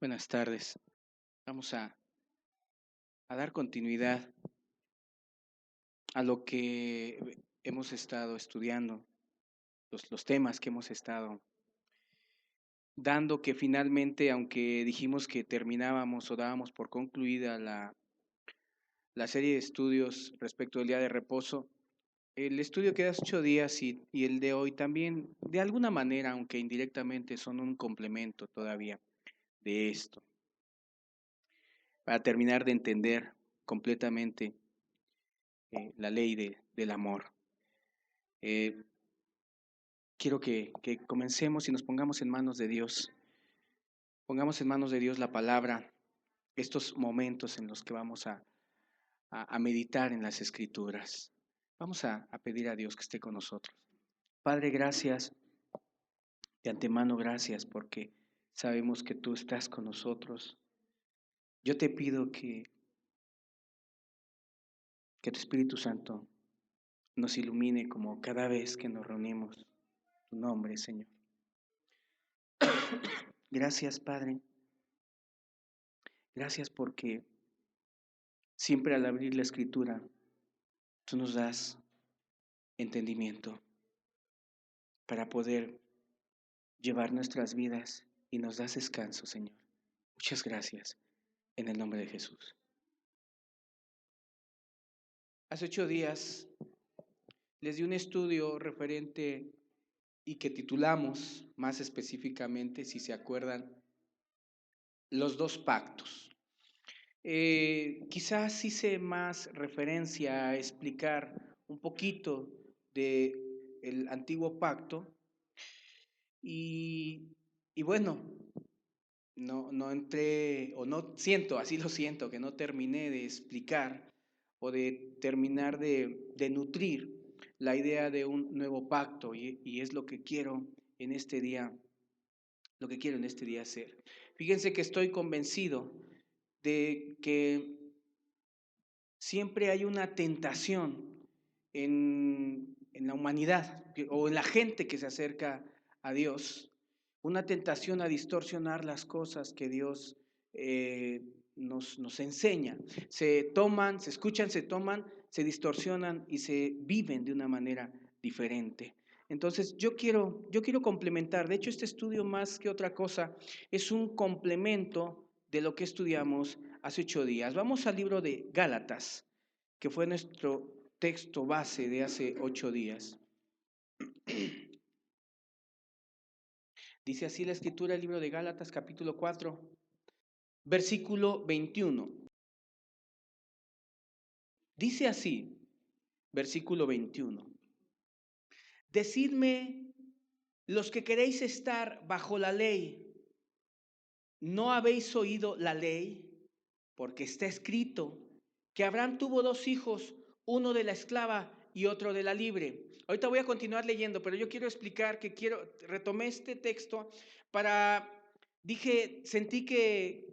Buenas tardes. Vamos a dar continuidad a lo que hemos estado estudiando, los temas que hemos estado dando, que finalmente, aunque dijimos que terminábamos o dábamos por concluida la serie de estudios respecto del día de reposo, el estudio que hace 8 días y el de hoy también, de alguna manera, aunque indirectamente, son un complemento todavía de esto, para terminar de entender completamente la ley del amor. Eh, Quiero que comencemos y nos pongamos en manos de Dios. Pongamos en manos de Dios la palabra, estos momentos en los que vamos a meditar en las Escrituras. Vamos a pedir a Dios que esté con nosotros. Padre, gracias. De antemano, gracias porque sabemos que tú estás con nosotros. Yo te pido que tu Espíritu Santo nos ilumine como cada vez que nos reunimos. Tu nombre, Señor. Gracias, Padre. Gracias porque siempre al abrir la Escritura, tú nos das entendimiento para poder llevar nuestras vidas y nos das descanso, Señor. Muchas gracias en el nombre de Jesús. Hace 8 días les di un estudio referente y que titulamos más específicamente, si se acuerdan, los dos pactos. Quizás hice más referencia a explicar un poquito del antiguo pacto y bueno, no entré, o no siento, así lo siento, que no terminé de explicar o de terminar de nutrir la idea de un nuevo pacto y es lo que quiero en este día, lo que quiero en este día hacer. Fíjense que estoy convencido de que siempre hay una tentación en la humanidad o en la gente que se acerca a Dios, una tentación a distorsionar las cosas que Dios nos enseña. Se toman, se escuchan, se toman, se distorsionan y se viven de una manera diferente. Entonces yo quiero complementar, de hecho este estudio más que otra cosa es un complemento de lo que estudiamos hace 8 días. Vamos al libro de Gálatas, que fue nuestro texto base de hace 8 días. Dice así la escritura, el libro de Gálatas, capítulo 4, versículo 21. Dice así, versículo 21. Decidme, los que queréis estar bajo la ley, ¿no habéis oído la ley? Porque está escrito que Abraham tuvo 2 hijos, uno de la esclava y otro de la libre. Ahorita voy a continuar leyendo, pero yo quiero explicar retomé este texto para, sentí que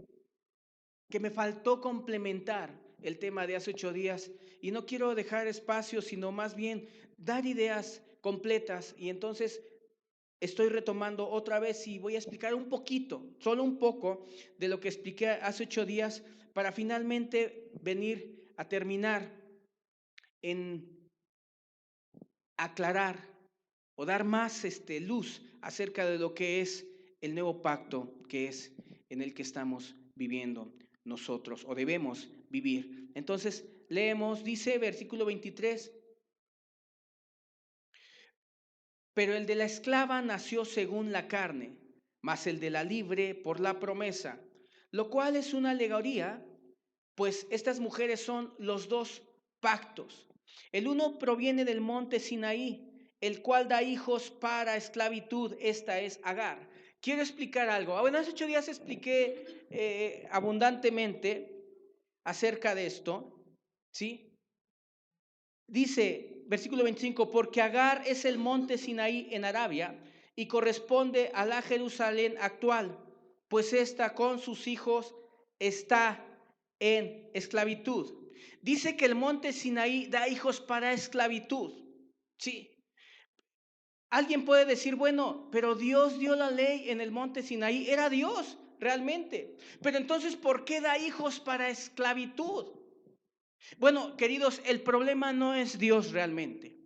me faltó complementar el tema de hace 8 días y no quiero dejar espacio, sino más bien dar ideas completas y entonces estoy retomando otra vez y voy a explicar un poquito, solo un poco de lo que expliqué hace 8 días para finalmente venir a terminar en aclarar o dar más luz acerca de lo que es el nuevo pacto que es en el que estamos viviendo nosotros o debemos vivir. Entonces leemos, dice versículo 23, pero el de la esclava nació según la carne, mas el de la libre por la promesa, lo cual es una alegoría, pues estas mujeres son los dos pactos. El uno proviene del monte Sinaí, el cual da hijos para esclavitud, esta es Agar. Quiero explicar algo. Bueno, hace 8 días expliqué abundantemente acerca de esto, ¿sí? Dice, versículo 25, porque Agar es el monte Sinaí en Arabia y corresponde a la Jerusalén actual, pues esta con sus hijos está en esclavitud. Dice que el monte Sinaí da hijos para esclavitud. Sí. Alguien puede decir, bueno, pero Dios dio la ley en el monte Sinaí, era Dios realmente. Pero entonces, ¿por qué da hijos para esclavitud? Bueno, queridos, el problema no es Dios realmente.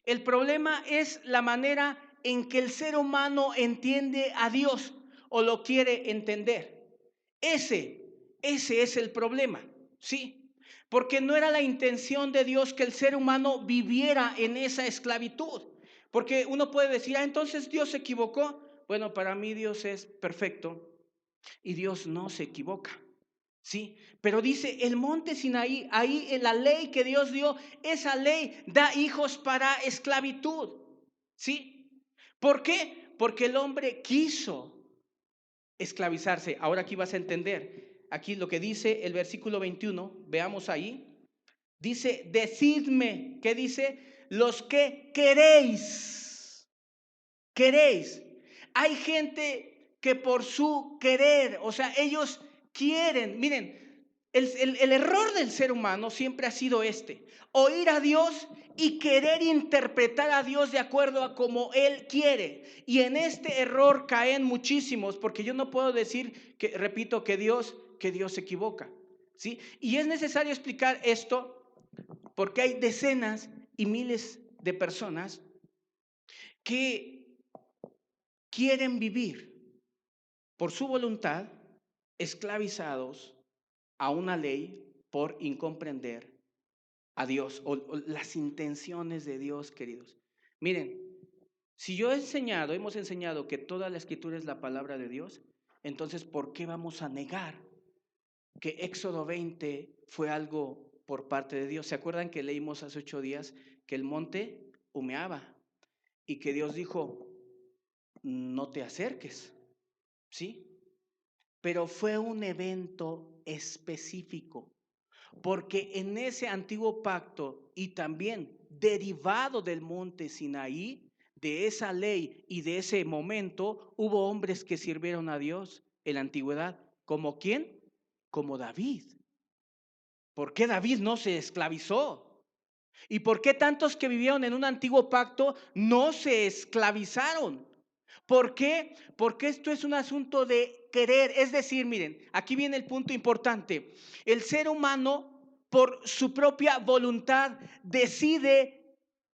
El problema es la manera en que el ser humano entiende a Dios o lo quiere entender. Ese es el problema, ¿sí? Porque no era la intención de Dios que el ser humano viviera en esa esclavitud. Porque uno puede decir, entonces Dios se equivocó. Bueno, para mí Dios es perfecto y Dios no se equivoca. Sí, pero dice el monte Sinaí, ahí en la ley que Dios dio, esa ley da hijos para esclavitud. ¿Sí? ¿Por qué? Porque el hombre quiso esclavizarse. Ahora aquí vas a entender. Aquí lo que dice el versículo 21, veamos ahí. Dice, decidme, ¿qué dice? Los que queréis. Queréis. Hay gente que por su querer, o sea, ellos quieren, miren, el error del ser humano siempre ha sido oír a Dios y querer interpretar a Dios de acuerdo a como Él quiere. Y en este error caen muchísimos, porque yo no puedo decir, que repito, que Dios se equivoca, ¿sí? Y es necesario explicar esto porque hay decenas y miles de personas que quieren vivir por su voluntad esclavizados a una ley por incomprender a Dios o las intenciones de Dios, queridos. Miren, si hemos enseñado que toda la escritura es la palabra de Dios, entonces ¿por qué vamos a negar que Éxodo 20 fue algo por parte de Dios? ¿Se acuerdan que leímos hace 8 días que el monte humeaba y que Dios dijo, no te acerques? ¿Sí? Pero fue un evento específico, porque en ese antiguo pacto y también derivado del monte Sinaí, de esa ley y de ese momento, hubo hombres que sirvieron a Dios en la antigüedad. ¿Como quién? Como David. ¿Por qué David no se esclavizó? ¿Y por qué tantos que vivieron en un antiguo pacto no se esclavizaron? ¿Por qué? Porque esto es un asunto de querer. Es decir, miren, aquí viene el punto importante. El ser humano, por su propia voluntad, decide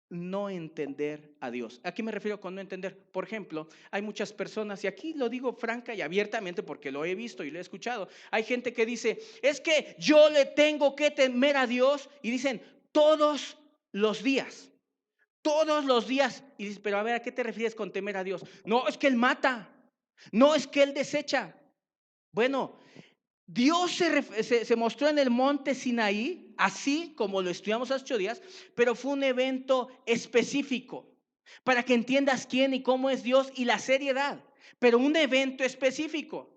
no entender a Dios. ¿A qué me refiero con no entender? Por ejemplo, hay muchas personas, y aquí lo digo franca y abiertamente porque lo he visto y lo he escuchado. Hay gente que dice, es que yo le tengo que temer a Dios, y dicen todos los días. Todos los días. Y dices, pero a ver, ¿a qué te refieres con temer a Dios? No, es que Él mata. No, es que Él desecha. Bueno, Dios se mostró en el monte Sinaí, así como lo estudiamos hace 8 días, pero fue un evento específico para que entiendas quién y cómo es Dios y la seriedad, pero un evento específico.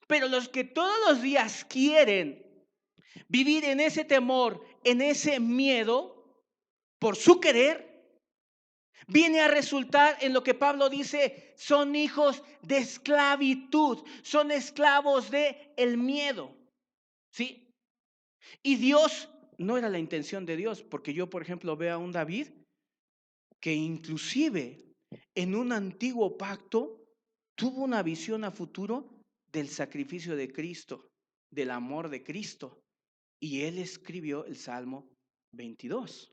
Pero los que todos los días quieren vivir en ese temor, en ese miedo, por su querer, viene a resultar en lo que Pablo dice, son hijos de esclavitud, son esclavos de el miedo, ¿sí? Y Dios, no era la intención de Dios, porque yo, por ejemplo, veo a un David que inclusive en un antiguo pacto tuvo una visión a futuro del sacrificio de Cristo, del amor de Cristo, y él escribió el Salmo 22.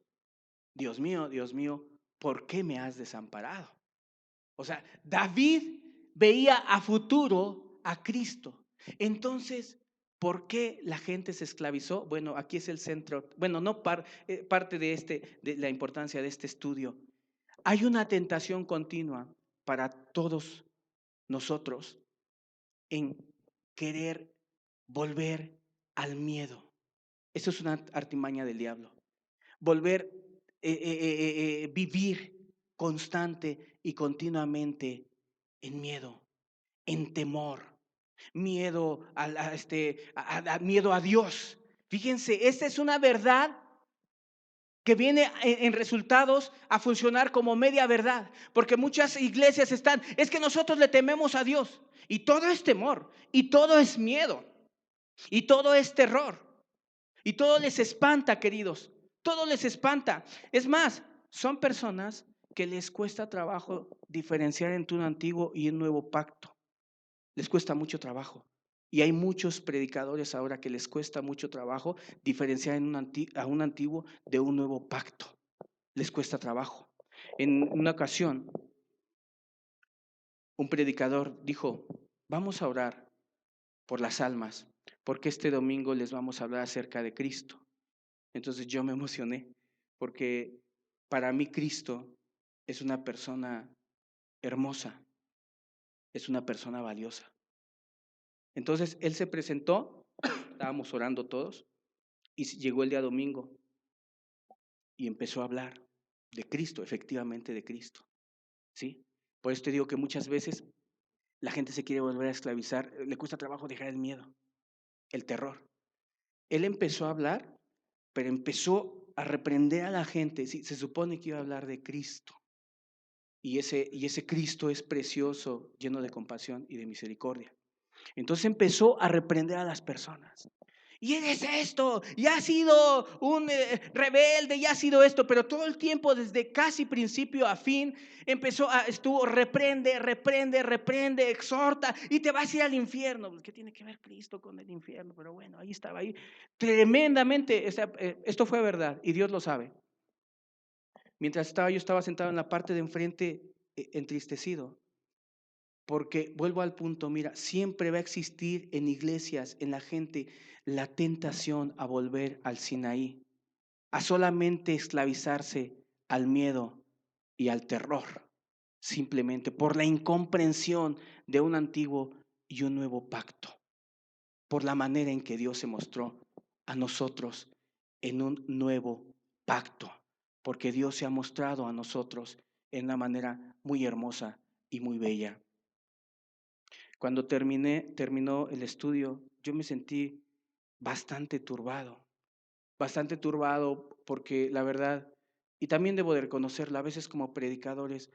Dios mío, ¿por qué me has desamparado? O sea, David veía a futuro a Cristo. Entonces, ¿por qué la gente se esclavizó? Bueno, aquí es el centro, bueno, no parte de la importancia de este estudio. Hay una tentación continua para todos nosotros en querer volver al miedo. Eso es una artimaña del diablo. Volver, vivir constante y continuamente en miedo, en temor, miedo miedo a Dios. Fíjense, esta es una verdad que viene en resultados a funcionar como media verdad, porque muchas iglesias es que nosotros le tememos a Dios, y todo es temor, y todo es miedo, y todo es terror, y todo les espanta, queridos, todo les espanta. Es más, son personas que les cuesta trabajo diferenciar entre un antiguo y un nuevo pacto. Les cuesta mucho trabajo. Y hay muchos predicadores ahora que les cuesta mucho trabajo diferenciar a un antiguo de un nuevo pacto. Les cuesta trabajo. En una ocasión, un predicador dijo, vamos a orar por las almas, porque este domingo les vamos a hablar acerca de Cristo. Entonces yo me emocioné, porque para mí Cristo es una persona hermosa, es una persona valiosa. Entonces él se presentó, estábamos orando todos, y llegó el día domingo y empezó a hablar de Cristo, efectivamente de Cristo, ¿sí? Por eso te digo que muchas veces la gente se quiere volver a esclavizar, le cuesta trabajo dejar el miedo, el terror. Él empezó a hablar, pero empezó a reprender a la gente. Sí, se supone que iba a hablar de Cristo. Y ese Cristo es precioso, lleno de compasión y de misericordia. Entonces empezó a reprender a las personas. Y eres esto, y has sido un rebelde, y has sido esto, pero todo el tiempo, desde casi principio a fin, estuvo reprende, exhorta, y te vas a ir al infierno. ¿Qué tiene que ver Cristo con el infierno? Pero bueno, ahí estaba, ahí tremendamente, esto fue verdad, y Dios lo sabe. Mientras yo estaba sentado en la parte de enfrente, entristecido, porque vuelvo al punto, mira, siempre va a existir en iglesias, en la gente, la tentación a volver al Sinaí, a solamente esclavizarse al miedo y al terror, simplemente por la incomprensión de un antiguo y un nuevo pacto, por la manera en que Dios se mostró a nosotros en un nuevo pacto, porque Dios se ha mostrado a nosotros en una manera muy hermosa y muy bella. Cuando terminó el estudio, yo me sentí bastante turbado porque la verdad, y también debo de reconocerlo, a veces como predicadores,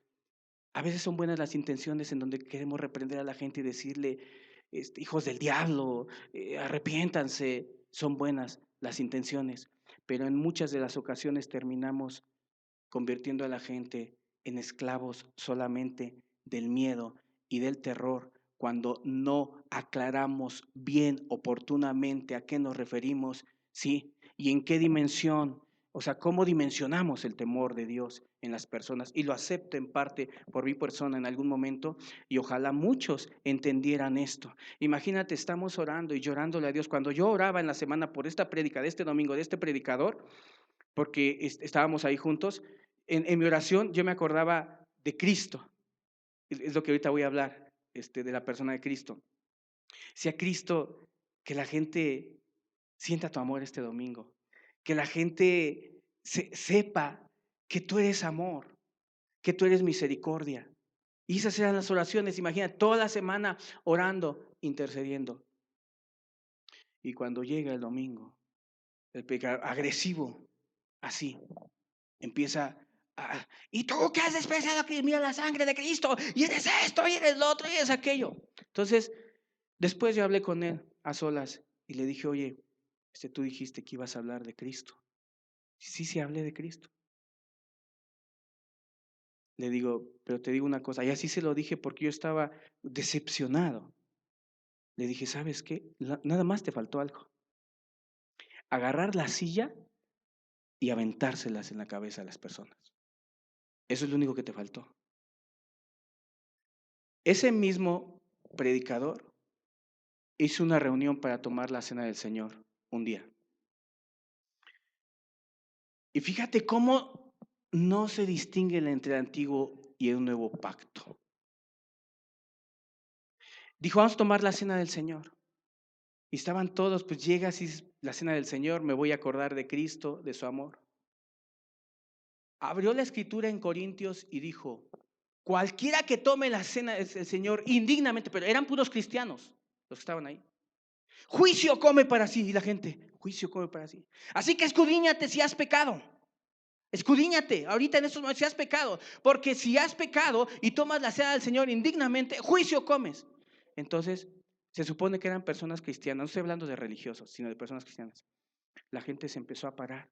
a veces son buenas las intenciones en donde queremos reprender a la gente y decirle, hijos del diablo, arrepiéntanse, son buenas las intenciones, pero en muchas de las ocasiones terminamos convirtiendo a la gente en esclavos solamente del miedo y del terror cuando no aclaramos bien, oportunamente a qué nos referimos, ¿sí? Y en qué dimensión, o sea, cómo dimensionamos el temor de Dios en las personas. Y lo acepto en parte por mi persona en algún momento y ojalá muchos entendieran esto. Imagínate, estamos orando y llorándole a Dios. Cuando yo oraba en la semana por esta prédica de este domingo, de este predicador, porque estábamos ahí juntos, en mi oración yo me acordaba de Cristo, es lo que ahorita voy a hablar, de la persona de Cristo. Si a Cristo, que la gente sienta tu amor este domingo, que la gente sepa que tú eres amor, que tú eres misericordia. Y esas eran las oraciones, imagina, toda la semana orando, intercediendo. Y cuando llega el domingo, el pecado agresivo, así, empieza y tú qué has despreciado que mira la sangre de Cristo, y eres esto, y eres lo otro, y eres aquello. Entonces, después yo hablé con él a solas y le dije, oye, tú dijiste que ibas a hablar de Cristo. Sí, hablé de Cristo. Le digo, pero te digo una cosa, y así se lo dije porque yo estaba decepcionado. Le dije, ¿sabes qué? Nada más te faltó algo. Agarrar la silla y aventárselas en la cabeza a las personas. Eso es lo único que te faltó. Ese mismo predicador hizo una reunión para tomar la cena del Señor un día. Y fíjate cómo no se distingue entre el antiguo y el nuevo pacto. Dijo, vamos a tomar la cena del Señor. Y estaban todos, pues llega así la cena del Señor, me voy a acordar de Cristo, de su amor. Abrió la escritura en Corintios y dijo, cualquiera que tome la cena del Señor indignamente, pero eran puros cristianos los que estaban ahí. Juicio come para sí, y la gente, juicio come para sí. Así que escudriñate si has pecado. Escudriñate ahorita en estos momentos si has pecado, porque si has pecado y tomas la cena del Señor indignamente, juicio comes. Entonces, se supone que eran personas cristianas, no estoy hablando de religiosos, sino de personas cristianas. La gente se empezó a parar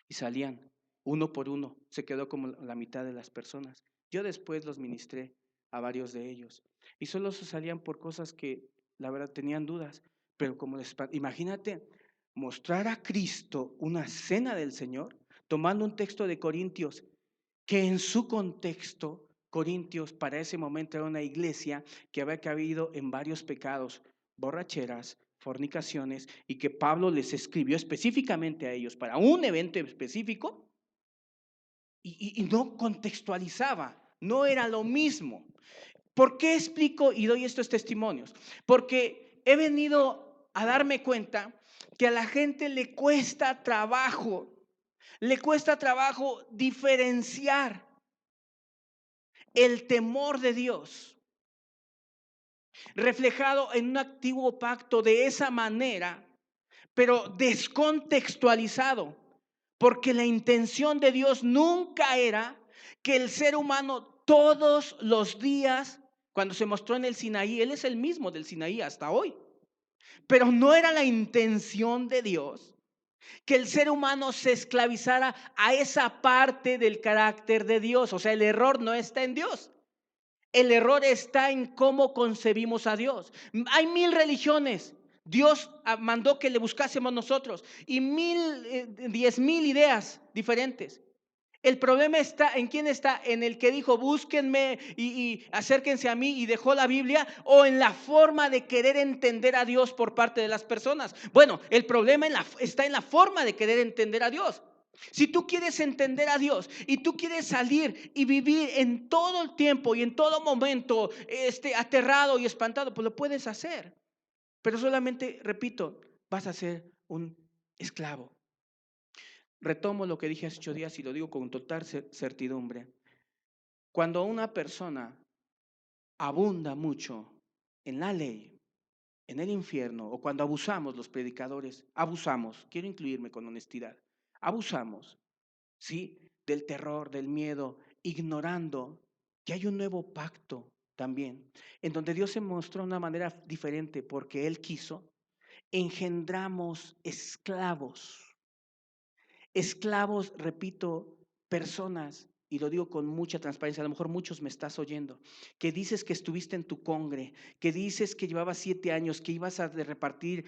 y salían uno por uno, se quedó como la mitad de las personas. Yo después los ministré a varios de ellos y solo se salían por cosas que la verdad tenían dudas, pero como imagínate mostrar a Cristo una cena del Señor, tomando un texto de Corintios, que en su contexto, Corintios para ese momento era una iglesia que había caído en varios pecados, borracheras, fornicaciones, y que Pablo les escribió específicamente a ellos para un evento específico, y no contextualizaba, no era lo mismo. ¿Por qué explico y doy estos testimonios? Porque he venido a darme cuenta que a la gente le cuesta trabajo diferenciar el temor de Dios reflejado en un antiguo pacto de esa manera, pero descontextualizado, porque la intención de Dios nunca era que el ser humano todos los días, cuando se mostró en el Sinaí, Él es el mismo del Sinaí hasta hoy, pero no era la intención de Dios que el ser humano se esclavizara a esa parte del carácter de Dios. O sea, el error no está en Dios. El error está en cómo concebimos a Dios. Hay 1000 religiones. Dios mandó que le buscásemos nosotros y 10,000 ideas diferentes. El problema está en quién está, en el que dijo búsquenme y acérquense a mí y dejó la Biblia, o en la forma de querer entender a Dios por parte de las personas. Bueno, el problema está en la forma de querer entender a Dios. Si tú quieres entender a Dios y tú quieres salir y vivir en todo el tiempo y en todo momento aterrado y espantado, pues lo puedes hacer. Pero solamente, repito, vas a ser un esclavo. Retomo lo que dije hace 8 días y lo digo con total certidumbre. Cuando una persona abunda mucho en la ley, en el infierno, o cuando abusamos los predicadores, abusamos, quiero incluirme con honestidad, abusamos, ¿sí? Del terror, del miedo, ignorando que hay un nuevo pacto también, en donde Dios se mostró de una manera diferente porque Él quiso, engendramos esclavos. Esclavos, repito, personas, y lo digo con mucha transparencia, a lo mejor muchos me estás oyendo, que dices que estuviste en tu congre, que dices que llevabas 7 años, que ibas a repartir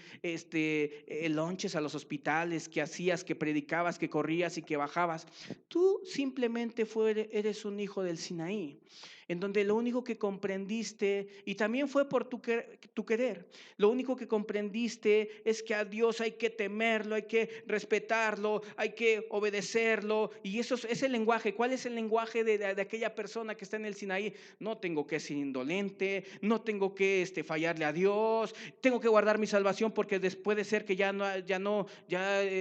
lonches a los hospitales, que hacías, que predicabas, que corrías y que bajabas. Tú simplemente eres un hijo del Sinaí, en donde lo único que comprendiste, y también fue por tu querer, lo único que comprendiste es que a Dios hay que temerlo, hay que respetarlo, hay que obedecerlo. Y eso es el lenguaje. ¿Cuál es el lenguaje de aquella persona que está en el Sinaí? No tengo que ser indolente, no tengo que fallarle a Dios, tengo que guardar mi salvación porque después de ser que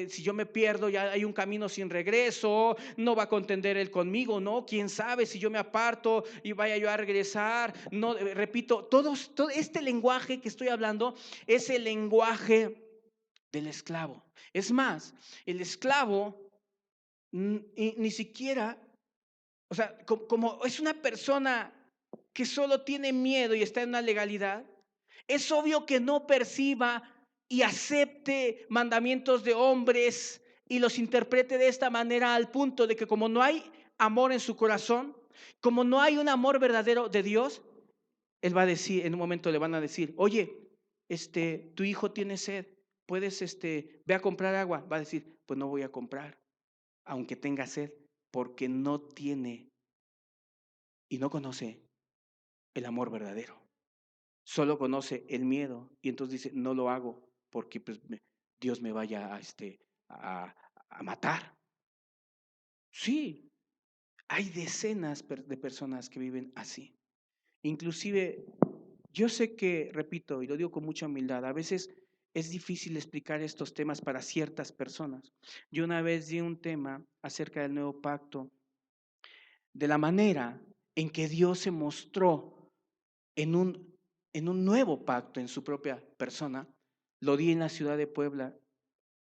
si yo me pierdo, ya hay un camino sin regreso, no va a contender Él conmigo, ¿no? ¿Quién sabe si yo me aparto y vaya yo a regresar? No, repito, todo este lenguaje que estoy hablando es el lenguaje del esclavo. Es más, el esclavo ni siquiera, o sea, como es una persona que solo tiene miedo y está en una legalidad, es obvio que no perciba y acepte mandamientos de hombres y los interprete de esta manera, al punto de que como no hay amor en su corazón, como no hay un amor verdadero de Dios, él va a decir, en un momento le van a decir, oye, tu hijo tiene sed, puedes, ve a comprar agua. Va a decir, pues no voy a comprar, aunque tenga sed, porque no tiene y no conoce el amor verdadero. Solo conoce el miedo y entonces dice, no lo hago porque pues, Dios me vaya a matar. Sí, hay decenas de personas que viven así. Inclusive, yo sé que, repito, y lo digo con mucha humildad, a veces es difícil explicar estos temas para ciertas personas. Yo una vez di un tema acerca del nuevo pacto, de la manera en que Dios se mostró en un nuevo pacto en su propia persona. Lo di en la ciudad de Puebla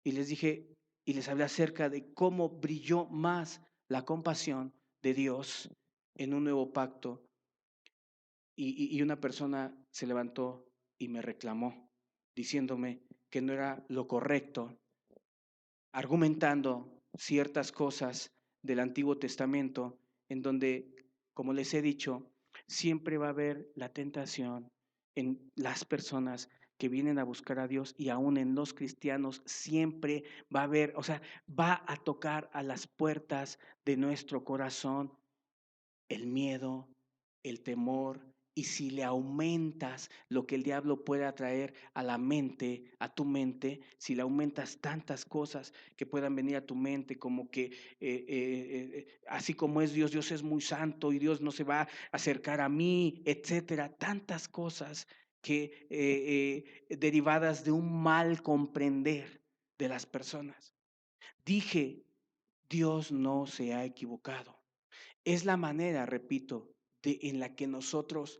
y les dije y les hablé acerca de cómo brilló más la compasión de Dios en un nuevo pacto. Y una persona se levantó y me reclamó, diciéndome que no era lo correcto, argumentando ciertas cosas del Antiguo Testamento, en donde, como les he dicho, siempre va a haber la tentación en las personas que vienen a buscar a Dios y aún en los cristianos siempre va a haber, o sea, va a tocar a las puertas de nuestro corazón el miedo, el temor, y si le aumentas lo que el diablo puede atraer a la mente, a tu mente, si le aumentas tantas cosas que puedan venir a tu mente, como que así como es Dios, Dios es muy santo y Dios no se va a acercar a mí, etcétera, tantas cosas que derivadas de un mal comprender de las personas. Dije, Dios no se ha equivocado. Es la manera, repito, en la que nosotros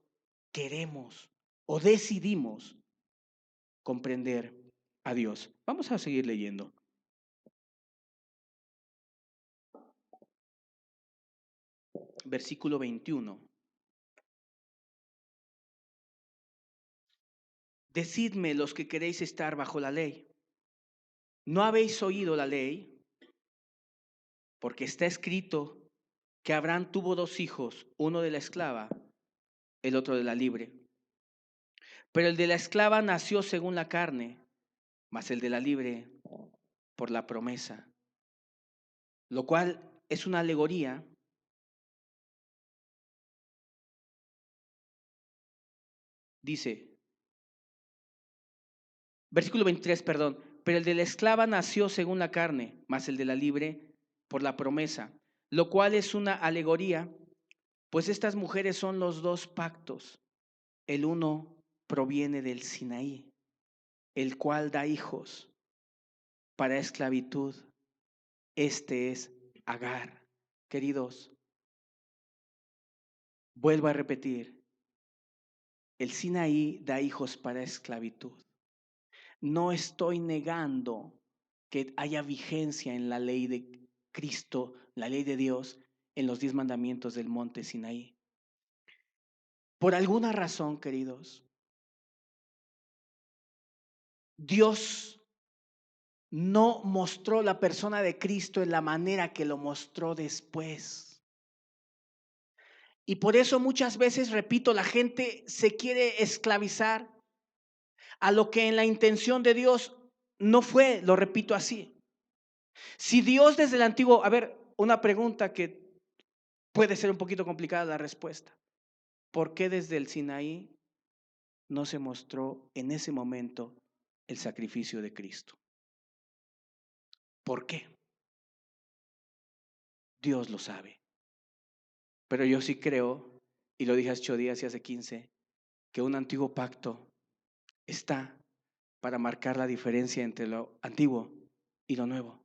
queremos o decidimos comprender a Dios. Vamos a seguir leyendo. Versículo 21. Decidme los que queréis estar bajo la ley. ¿No habéis oído la ley? Porque está escrito que Abraham tuvo dos hijos, uno de la esclava, el otro de la libre. Pero el de la esclava nació según la carne, mas el de la libre por la promesa, lo cual es una alegoría. Dice, versículo 23, perdón, pero el de la esclava nació según la carne, mas el de la libre por la promesa, lo cual es una alegoría, pues estas mujeres son los dos pactos. El uno proviene del Sinaí, el cual da hijos para esclavitud. Este es Agar. Queridos, vuelvo a repetir, el Sinaí da hijos para esclavitud. No estoy negando que haya vigencia en la ley de Cristo, la ley de Dios, en los 10 mandamientos del monte Sinaí. Por alguna razón, queridos, Dios no mostró la persona de Cristo en la manera que lo mostró después. Y por eso muchas veces, repito, la gente se quiere esclavizar a lo que en la intención de Dios no fue, lo repito así. Si Dios desde el antiguo, a ver, una pregunta que puede ser un poquito complicada la respuesta. ¿Por qué desde el Sinaí no se mostró en ese momento el sacrificio de Cristo? ¿Por qué? Dios lo sabe. Pero yo sí creo, y lo dije hace 8 días y hace 15, que un antiguo pacto está para marcar la diferencia entre lo antiguo y lo nuevo.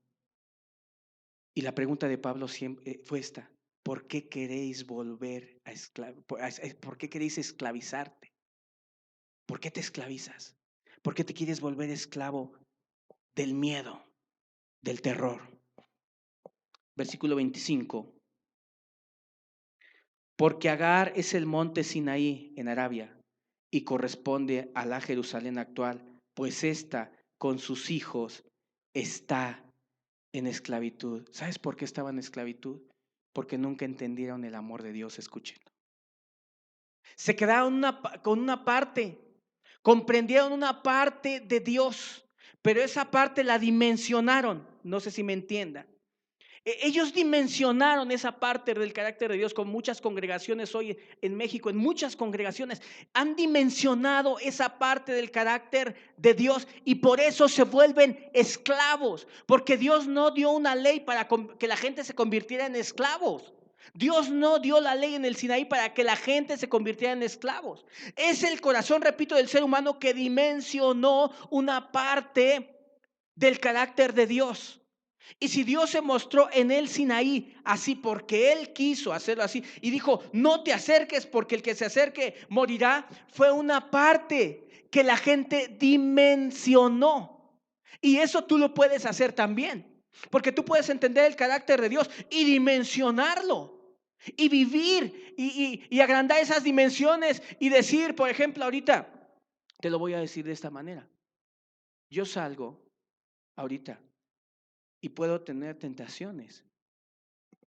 Y la pregunta de Pablo siempre fue esta: ¿por qué queréis volver a ¿por qué queréis esclavizarte? ¿Por qué te esclavizas? ¿Por qué te quieres volver esclavo del miedo, del terror? Versículo 25. Porque Agar es el monte Sinaí en Arabia y corresponde a la Jerusalén actual, pues ésta con sus hijos está en esclavitud. ¿Sabes por qué estaba en esclavitud? Porque nunca entendieron el amor de Dios, escúchenlo. Se quedaron con una parte, comprendieron una parte de Dios, pero esa parte la dimensionaron. No sé si me entiendan. Ellos dimensionaron esa parte del carácter de Dios. Con muchas congregaciones hoy en México, en muchas congregaciones han dimensionado esa parte del carácter de Dios y por eso se vuelven esclavos, porque Dios no dio una ley para que la gente se convirtiera en esclavos. Dios no dio la ley en el Sinaí para que la gente se convirtiera en esclavos. Es el corazón, repito, del ser humano que dimensionó una parte del carácter de Dios. Y si Dios se mostró en el Sinaí así porque Él quiso hacerlo así y dijo, no te acerques porque el que se acerque morirá, fue una parte que la gente dimensionó. Y eso tú lo puedes hacer también, porque tú puedes entender el carácter de Dios y dimensionarlo. Y vivir y agrandar esas dimensiones y decir, por ejemplo, ahorita, te lo voy a decir de esta manera. Yo salgo ahorita y puedo tener tentaciones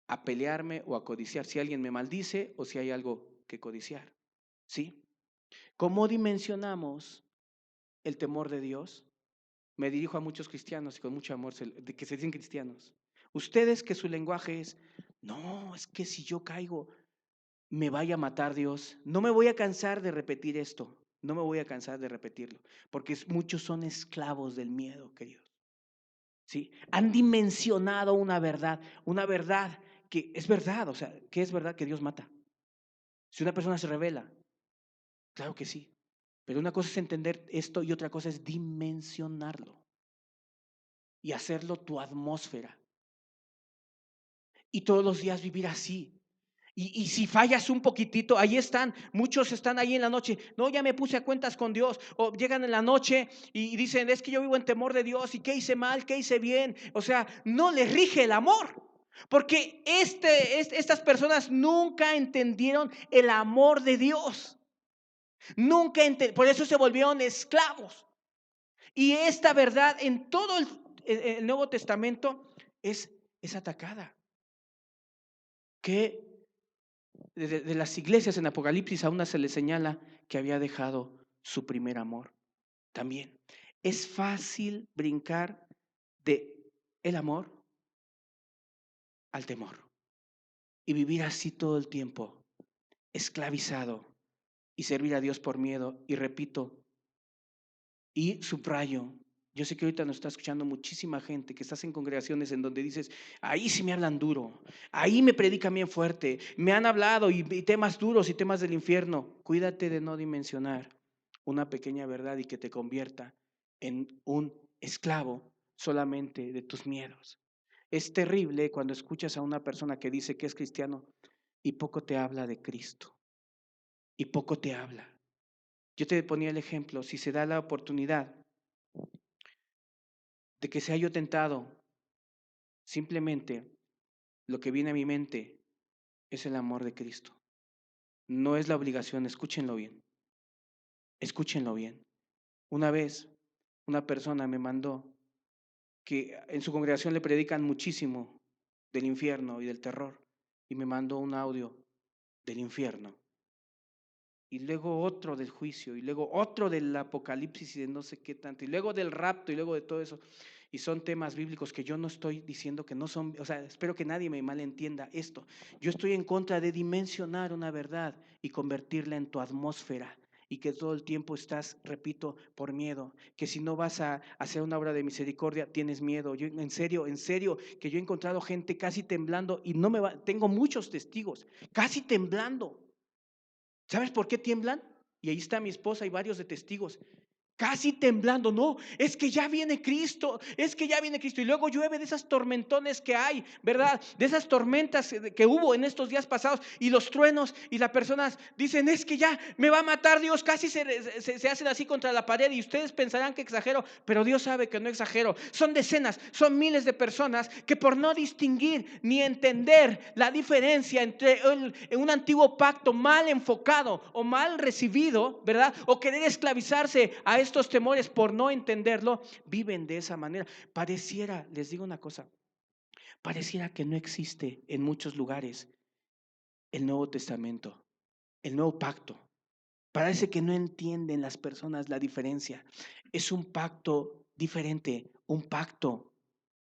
a pelearme o a codiciar si alguien me maldice o si hay algo que codiciar. ¿Sí? ¿Cómo dimensionamos el temor de Dios? Me dirijo a muchos cristianos y con mucho amor de que se dicen cristianos. Ustedes que su lenguaje es, no, es que si yo caigo, me vaya a matar Dios. No me voy a cansar de repetir esto. No me voy a cansar de repetirlo. Porque muchos son esclavos del miedo, queridos. ¿Sí? Han dimensionado una verdad que es verdad. O sea, que es verdad que Dios mata. Si una persona se revela, claro que sí. Pero una cosa es entender esto y otra cosa es dimensionarlo y hacerlo tu atmósfera. Y todos los días vivir así. Y si fallas un poquitito, ahí están, muchos están ahí en la noche, no, ya me puse a cuentas con Dios, o llegan en la noche y dicen, es que yo vivo en temor de Dios, y qué hice mal, qué hice bien, o sea, no les rige el amor, porque estas personas nunca entendieron el amor de Dios, por eso se volvieron esclavos, y esta verdad en todo el Nuevo Testamento es atacada, que de las iglesias en Apocalipsis a una se le señala que había dejado su primer amor. También es fácil brincar de el amor al temor y vivir así todo el tiempo, esclavizado y servir a Dios por miedo. Y repito y subrayo, yo sé que ahorita nos está escuchando muchísima gente que estás en congregaciones en donde dices, ahí sí me hablan duro, ahí me predican bien fuerte, me han hablado y temas duros y temas del infierno. Cuídate de no dimensionar una pequeña verdad y que te convierta en un esclavo solamente de tus miedos. Es terrible cuando escuchas a una persona que dice que es cristiano y poco te habla de Cristo y poco te habla. Yo te ponía el ejemplo, si se da la oportunidad de que sea yo tentado, simplemente lo que viene a mi mente es el amor de Cristo. No es la obligación, escúchenlo bien. Escúchenlo bien. Una vez una persona me mandó que en su congregación le predican muchísimo del infierno y del terror y me mandó un audio del infierno. Y luego otro del juicio, y luego otro del apocalipsis y de no sé qué tanto, y luego del rapto, y luego de todo eso. Y son temas bíblicos que yo no estoy diciendo que no son, o sea, espero que nadie me malentienda esto. Yo estoy en contra de dimensionar una verdad y convertirla en tu atmósfera. Y que todo el tiempo estás, repito, por miedo. Que si no vas a hacer una obra de misericordia, tienes miedo. Yo, en serio, que yo he encontrado gente casi temblando y no me va, tengo muchos testigos, casi temblando. ¿Sabes por qué tiemblan? Y ahí está mi esposa y varios de testigos. Casi temblando, no, es que ya viene Cristo, es que ya viene Cristo. Y luego llueve de esas tormentones que hay, ¿verdad? De esas tormentas que hubo en estos días pasados y los truenos y las personas dicen, es que ya me va a matar Dios, casi se hacen así contra la pared y ustedes pensarán que exagero, pero Dios sabe que no exagero. Son decenas, son miles de personas que por no distinguir ni entender la diferencia entre un antiguo pacto mal enfocado o mal recibido, ¿verdad? O querer esclavizarse a estos temores por no entenderlo, viven de esa manera. Pareciera, les digo una cosa, pareciera que no existe en muchos lugares el Nuevo Testamento, el Nuevo Pacto. Parece que no entienden las personas la diferencia. Es un pacto diferente, un pacto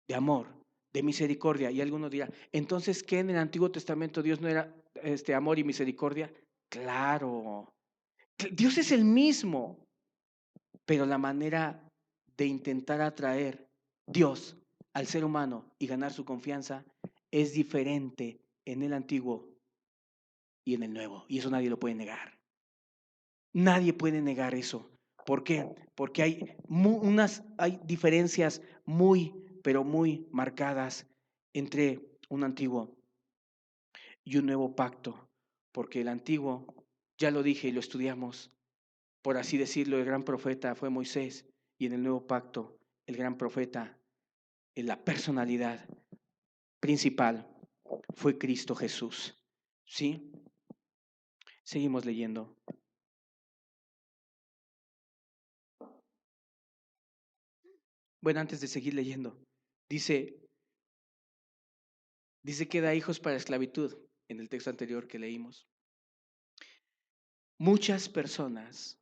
de amor, de misericordia. Y algunos dirán, entonces, ¿qué en el Antiguo Testamento Dios no era amor y misericordia? Claro, Dios es el mismo, pero la manera de intentar atraer Dios al ser humano y ganar su confianza es diferente en el Antiguo y en el Nuevo. Y eso nadie lo puede negar. Nadie puede negar eso. ¿Por qué? Porque hay diferencias muy, pero muy marcadas entre un antiguo y un nuevo pacto. Porque el antiguo, ya lo dije y lo estudiamos, por así decirlo, el gran profeta fue Moisés, y en el nuevo pacto, el gran profeta, en la personalidad principal, fue Cristo Jesús. ¿Sí? Seguimos leyendo. Bueno, antes de seguir leyendo, dice que da hijos para esclavitud en el texto anterior que leímos. muchas personas,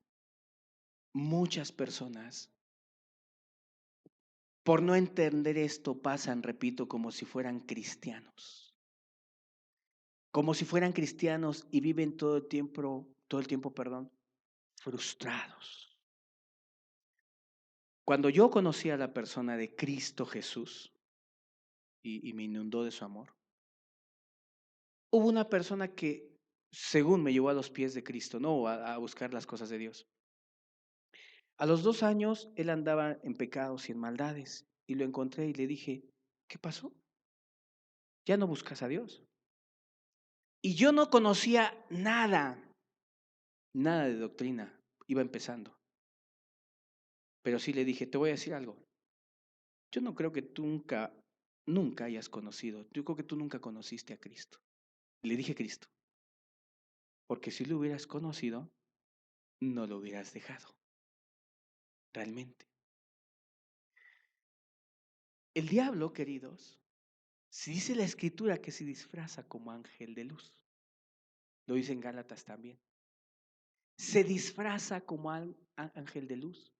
por no entender esto, pasan, repito, como si fueran cristianos. Como si fueran cristianos y viven todo el tiempo, frustrados. Cuando yo conocí a la persona de Cristo Jesús y me inundó de su amor, hubo una persona que, según me llevó a los pies de Cristo, no a buscar las cosas de Dios. A los 2 años, él andaba en pecados y en maldades, y lo encontré y le dije, ¿qué pasó? Ya no buscas a Dios. Y yo no conocía nada de doctrina, iba empezando. Pero sí le dije, te voy a decir algo. Yo no creo que tú nunca hayas conocido, yo creo que tú nunca conociste a Cristo. Le dije Cristo, porque si lo hubieras conocido, no lo hubieras dejado, realmente. El diablo, queridos, si dice la Escritura que se disfraza como ángel de luz, lo dice en Gálatas también, se disfraza como ángel de luz,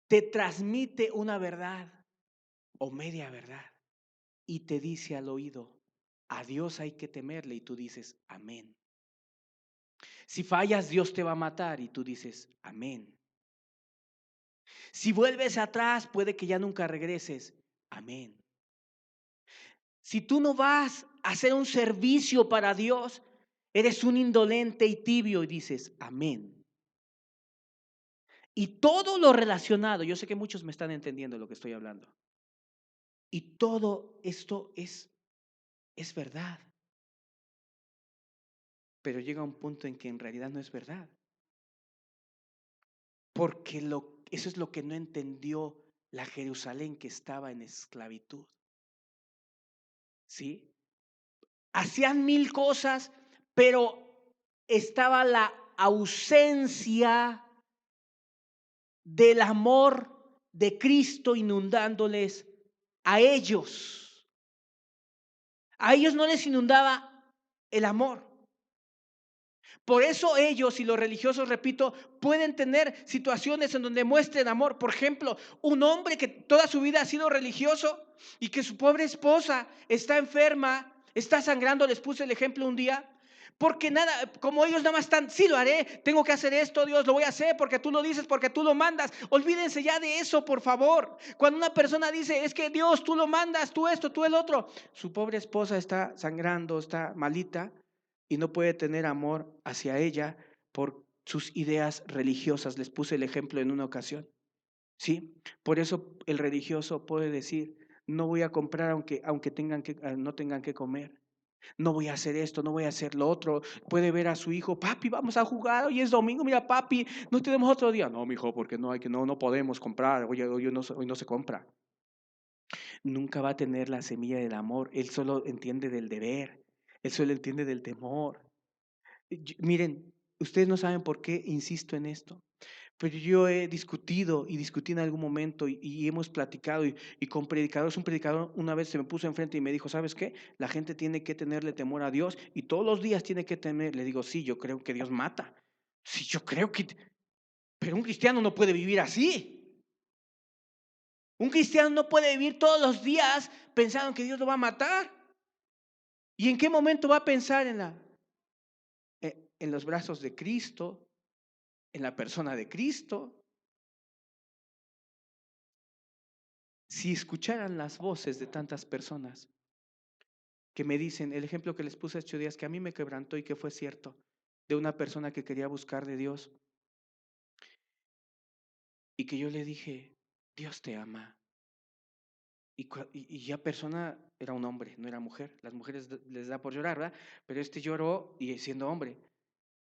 te transmite una verdad o media verdad y te dice al oído, a Dios hay que temerle y tú dices, amén. Si fallas, Dios te va a matar y tú dices, amén. Si vuelves atrás, puede que ya nunca regreses, amén. Si tú no vas a hacer un servicio para Dios, eres un indolente y tibio y dices, amén. Y todo lo relacionado, yo sé que muchos me están entendiendo lo que estoy hablando. Y todo esto es verdad. Pero llega un punto en que en realidad no es verdad. Porque eso es lo que no entendió la Jerusalén que estaba en esclavitud. ¿Sí? Hacían 1000 cosas, pero estaba la ausencia del amor de Cristo inundándoles a ellos. A ellos no les inundaba el amor. Por eso ellos y los religiosos, repito, pueden tener situaciones en donde muestren amor. Por ejemplo, un hombre que toda su vida ha sido religioso y que su pobre esposa está enferma, está sangrando, les puse el ejemplo un día. Porque nada, como ellos nada más están, sí lo haré, tengo que hacer esto, Dios, lo voy a hacer porque tú lo dices, porque tú lo mandas. Olvídense ya de eso, por favor. Cuando una persona dice, es que Dios, tú lo mandas, tú esto, tú el otro. Su pobre esposa está sangrando, está malita y no puede tener amor hacia ella por sus ideas religiosas. Les puse el ejemplo en una ocasión. ¿Sí? Por eso el religioso puede decir, no voy a comprar aunque no tengan que comer. No voy a hacer esto, no voy a hacer lo otro. Puede ver a su hijo, papi, vamos a jugar, hoy es domingo, mira, papi, no tenemos otro día. No, mijo, porque no podemos comprar, hoy no se compra. Nunca va a tener la semilla del amor, él solo entiende del deber, él solo entiende del temor. Miren, ustedes no saben por qué insisto en esto, pero yo he discutido y discutí en algún momento y hemos platicado y con predicadores, un predicador una vez se me puso enfrente y me dijo, ¿sabes qué? La gente tiene que tenerle temor a Dios y todos los días tiene que temer. Le digo, sí, yo creo que Dios mata. Sí, yo creo que, pero un cristiano no puede vivir así. Un cristiano no puede vivir todos los días pensando que Dios lo va a matar. ¿Y en qué momento va a pensar en los brazos de Cristo, en la persona de Cristo? Si escucharan las voces de tantas personas que me dicen, el ejemplo que les puse hace 8 días, que a mí me quebrantó y que fue cierto, de una persona que quería buscar de Dios y que yo le dije, Dios te ama. Y ya persona era un hombre, no era mujer. Las mujeres les da por llorar, ¿verdad? Pero este lloró y siendo hombre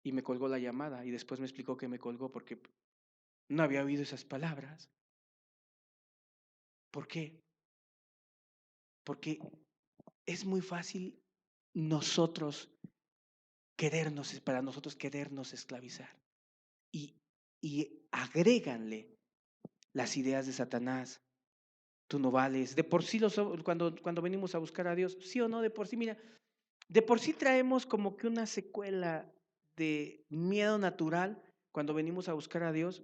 y me colgó la llamada y después me explicó que me colgó porque no había oído esas palabras. ¿Por qué? Porque es muy fácil para nosotros querernos esclavizar. Y agréganle las ideas de Satanás. Tú no vales. De por sí, cuando venimos a buscar a Dios, sí o no, de por sí, mira, de por sí traemos como que una secuela de miedo natural cuando venimos a buscar a Dios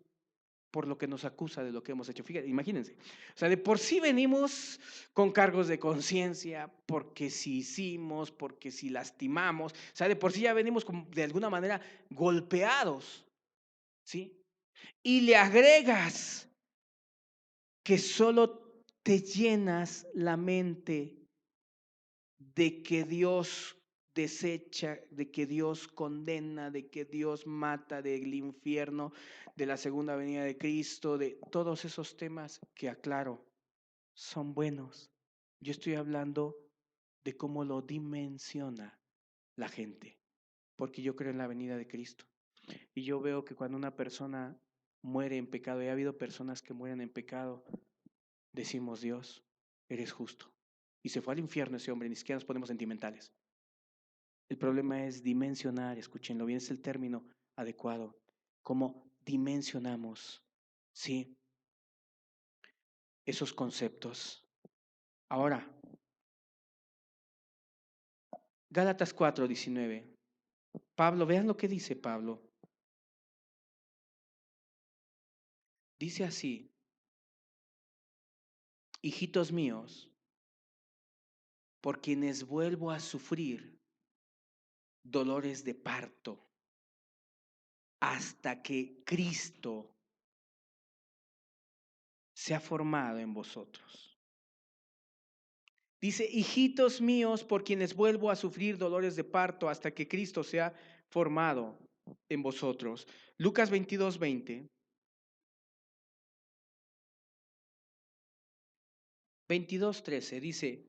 por lo que nos acusa de lo que hemos hecho. Fíjate, imagínense. O sea, de por sí venimos con cargos de conciencia, porque si hicimos, porque si lastimamos. O sea, de por sí ya venimos de alguna manera golpeados, ¿sí? Y le agregas que solo te llenas la mente de que Dios desecha, de que Dios condena, de que Dios mata, del infierno, de la segunda venida de Cristo, de todos esos temas que, aclaro, son buenos. Yo estoy hablando de cómo lo dimensiona la gente, porque yo creo en la venida de Cristo. Y yo veo que cuando una persona muere en pecado, y ha habido personas que mueren en pecado, decimos: Dios, eres justo. Y se fue al infierno ese hombre, ni siquiera nos ponemos sentimentales. El problema es dimensionar, escúchenlo bien, es el término adecuado. ¿Cómo dimensionamos, sí, esos conceptos? Ahora, Gálatas 4:19. Pablo, vean lo que dice Pablo. Dice así: hijitos míos, por quienes vuelvo a sufrir dolores de parto, hasta que Cristo se ha formado en vosotros. Dice: hijitos míos, por quienes vuelvo a sufrir dolores de parto hasta que Cristo sea formado en vosotros. Lucas 22:20. 22:13 dice: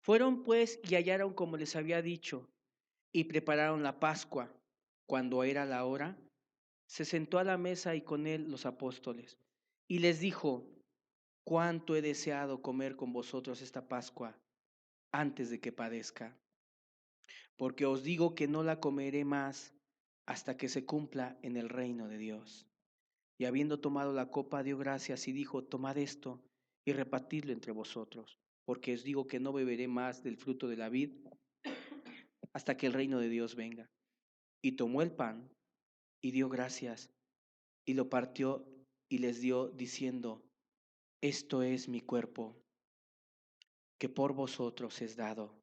fueron pues y hallaron como les había dicho, y prepararon la Pascua. Cuando era la hora, se sentó a la mesa y con él los apóstoles. Y les dijo: cuánto he deseado comer con vosotros esta Pascua antes de que padezca. Porque os digo que no la comeré más hasta que se cumpla en el reino de Dios. Y habiendo tomado la copa, dio gracias y dijo: tomad esto y repartidlo entre vosotros, porque os digo que no beberé más del fruto de la vid hasta que el reino de Dios venga. Y tomó el pan y dio gracias y lo partió y les dio, diciendo: esto es mi cuerpo, que por vosotros es dado.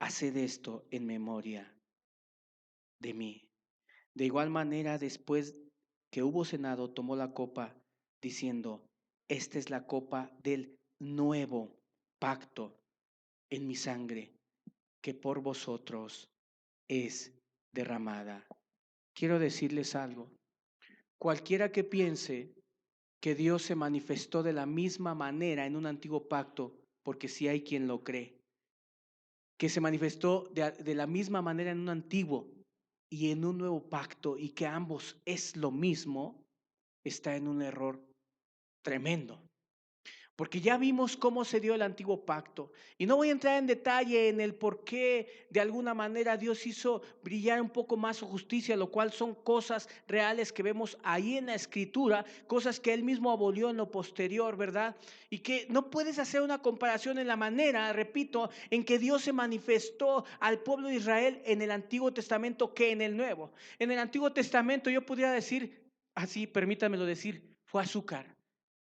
Haced esto en memoria de mí. De igual manera, después que hubo cenado, tomó la copa, diciendo: esta es la copa del nuevo pacto en mi sangre, que por vosotros es derramada. Quiero decirles algo: cualquiera que piense que Dios se manifestó de la misma manera en un antiguo pacto, porque si hay quien lo cree, que se manifestó de la misma manera en un antiguo y en un nuevo pacto, y que ambos es lo mismo, está en un error tremendo. Porque ya vimos cómo se dio el antiguo pacto. Y no voy a entrar en detalle en el por qué de alguna manera Dios hizo brillar un poco más su justicia, lo cual son cosas reales que vemos ahí en la escritura, cosas que Él mismo abolió en lo posterior, ¿verdad? Y que no puedes hacer una comparación en la manera, repito, en que Dios se manifestó al pueblo de Israel en el Antiguo Testamento que en el Nuevo. En el Antiguo Testamento yo podría decir, así permítanmelo decir, fue azúcar.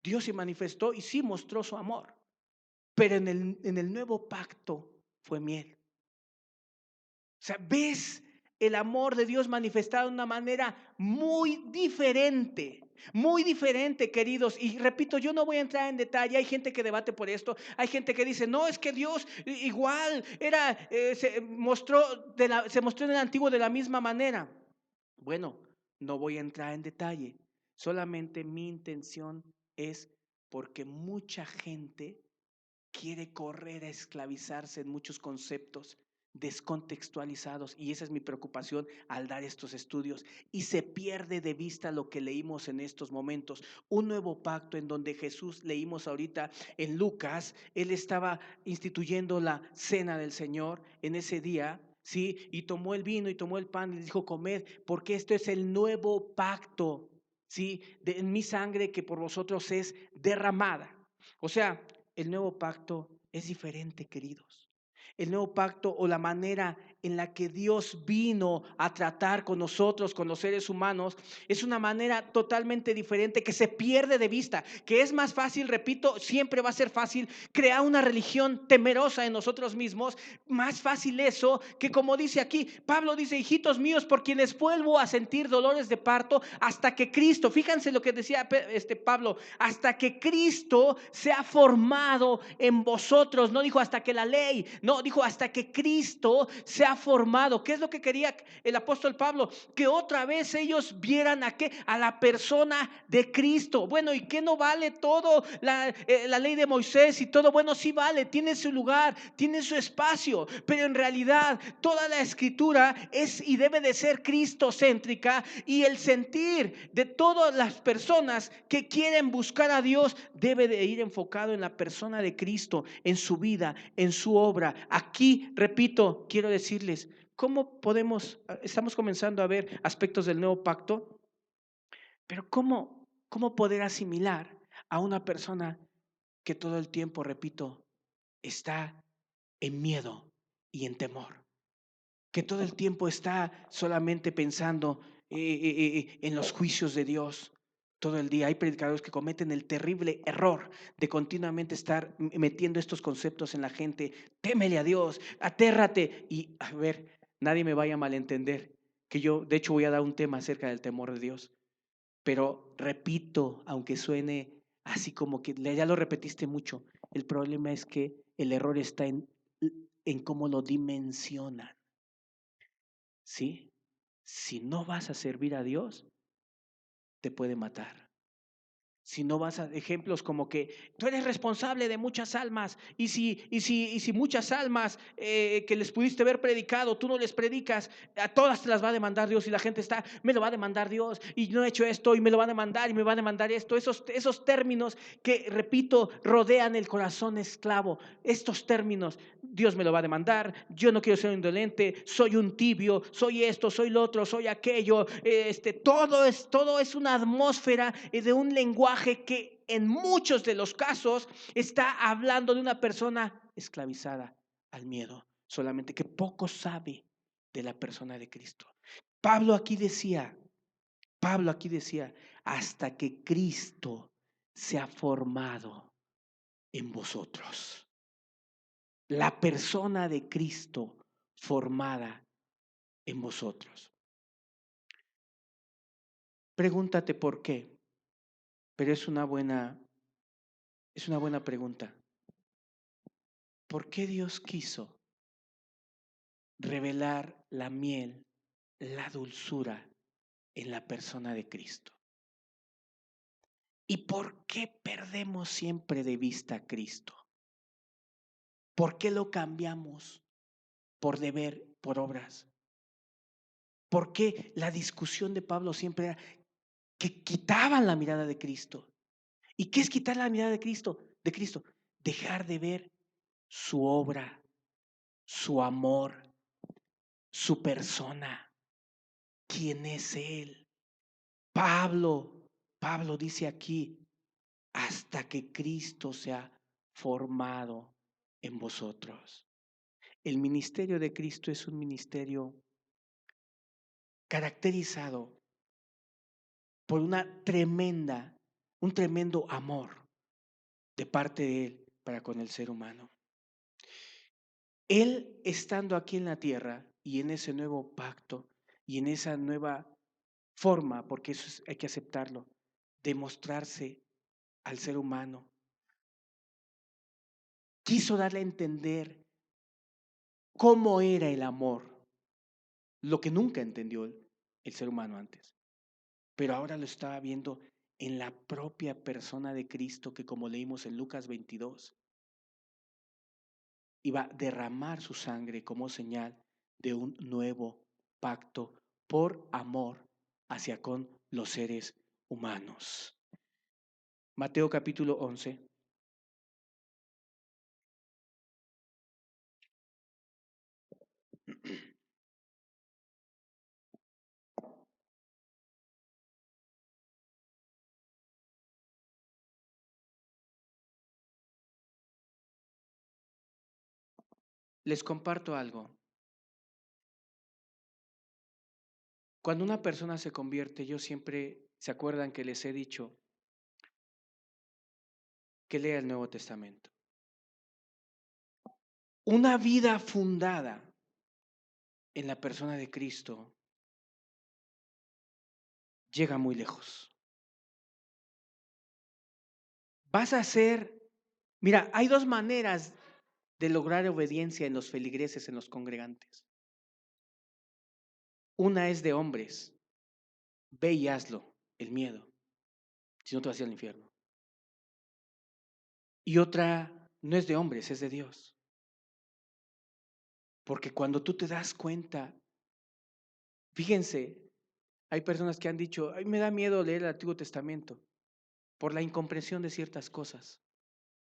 Dios se manifestó y sí mostró su amor, pero en el nuevo pacto fue miel. O sea, ves el amor de Dios manifestado de una manera muy diferente, queridos. Y repito, yo no voy a entrar en detalle. Hay gente que debate por esto. Hay gente que dice: no, es que Dios igual era, se mostró en el antiguo de la misma manera. Bueno, no voy a entrar en detalle. Solamente mi intención es porque mucha gente quiere correr a esclavizarse en muchos conceptos descontextualizados, y esa es mi preocupación al dar estos estudios, y se pierde de vista lo que leímos en estos momentos, un nuevo pacto en donde Jesús, leímos ahorita en Lucas, Él estaba instituyendo la cena del Señor en ese día, ¿sí? Y tomó el vino y tomó el pan y les dijo: comed, porque esto es el nuevo pacto, ¿sí? En mi sangre, que por vosotros es derramada. O sea, el nuevo pacto es diferente, queridos. El nuevo pacto, o la manera en la que Dios vino a tratar con nosotros, con los seres humanos, es una manera totalmente diferente que se pierde de vista, que es más fácil, repito, siempre va a ser fácil crear una religión temerosa en nosotros mismos, más fácil eso que como dice aquí, Pablo dice, hijitos míos, por quienes vuelvo a sentir dolores de parto hasta que Cristo, fíjense lo que decía Pablo, hasta que Cristo sea formado en vosotros, no dijo hasta que la ley, no, dijo hasta que Cristo sea formado. ¿Qué es lo que quería el apóstol Pablo? Que otra vez ellos vieran a qué, a la persona de Cristo. Bueno, ¿y qué no vale todo? La ley de Moisés y todo, bueno, sí vale, tiene su lugar, tiene su espacio, pero en realidad toda la escritura es y debe de ser cristocéntrica, y el sentir de todas las personas que quieren buscar a Dios debe de ir enfocado en la persona de Cristo, en su vida, en su obra. Aquí, repito, quiero decirles, ¿cómo podemos, estamos comenzando a ver aspectos del nuevo pacto, pero cómo poder asimilar a una persona que todo el tiempo, repito, está en miedo y en temor, que todo el tiempo está solamente pensando en los juicios de Dios? Todo el día hay predicadores que cometen el terrible error de continuamente estar metiendo estos conceptos en la gente. Témele a Dios, atérrate. Y a ver, nadie me vaya a malentender, que yo de hecho voy a dar un tema acerca del temor de Dios, pero repito, aunque suene así como que ya lo repetiste mucho, el problema es que el error está en cómo lo dimensionan. ¿Sí? Si no vas a servir a Dios, te puede matar. Si no vas a ejemplos como que tú eres responsable de muchas almas, y si muchas almas que les pudiste haber predicado, tú no les predicas, a todas te las va a demandar Dios, y la gente está, me lo va a demandar Dios, y no he hecho esto, y me lo va a demandar, y me va a demandar esto. Esos términos que, repito, rodean el corazón esclavo, estos términos, Dios me lo va a demandar, yo no quiero ser un indolente, soy un tibio, soy esto, soy lo otro, soy aquello, todo es una atmósfera de un lenguaje que en muchos de los casos está hablando de una persona esclavizada al miedo, solamente que poco sabe de la persona de Cristo. Pablo aquí decía, hasta que Cristo se ha formado en vosotros. La persona de Cristo formada en vosotros. Pregúntate por qué, pero es una buena pregunta. ¿Por qué Dios quiso revelar la miel, la dulzura en la persona de Cristo? ¿Y por qué perdemos siempre de vista a Cristo? ¿Por qué lo cambiamos por deber, por obras? ¿Por qué la discusión de Pablo siempre era que quitaban la mirada de Cristo? ¿Y qué es quitar la mirada de Cristo? Dejar de ver su obra, su amor, su persona, quién es Él. Pablo dice aquí, hasta que Cristo sea formado en vosotros. El ministerio de Cristo es un ministerio caracterizado por un tremendo amor de parte de Él para con el ser humano. Él estando aquí en la tierra y en ese nuevo pacto y en esa nueva forma, porque hay que aceptarlo, de mostrarse al ser humano, quiso darle a entender cómo era el amor, lo que nunca entendió el ser humano antes, pero ahora lo estaba viendo en la propia persona de Cristo, que como leímos en Lucas 22, iba a derramar su sangre como señal de un nuevo pacto por amor hacia con los seres humanos. Mateo capítulo 11. Les comparto algo. Cuando una persona se convierte, yo siempre, ¿se acuerdan que les he dicho que lea el Nuevo Testamento? Una vida fundada en la persona de Cristo llega muy lejos. Vas a ser, mira, hay dos maneras de lograr obediencia en los feligreses, en los congregantes. Una es de hombres, ve y hazlo, el miedo, si no te vas a ir al infierno. Y otra no es de hombres, es de Dios. Porque cuando tú te das cuenta, fíjense, hay personas que han dicho, ay, me da miedo leer el Antiguo Testamento por la incomprensión de ciertas cosas.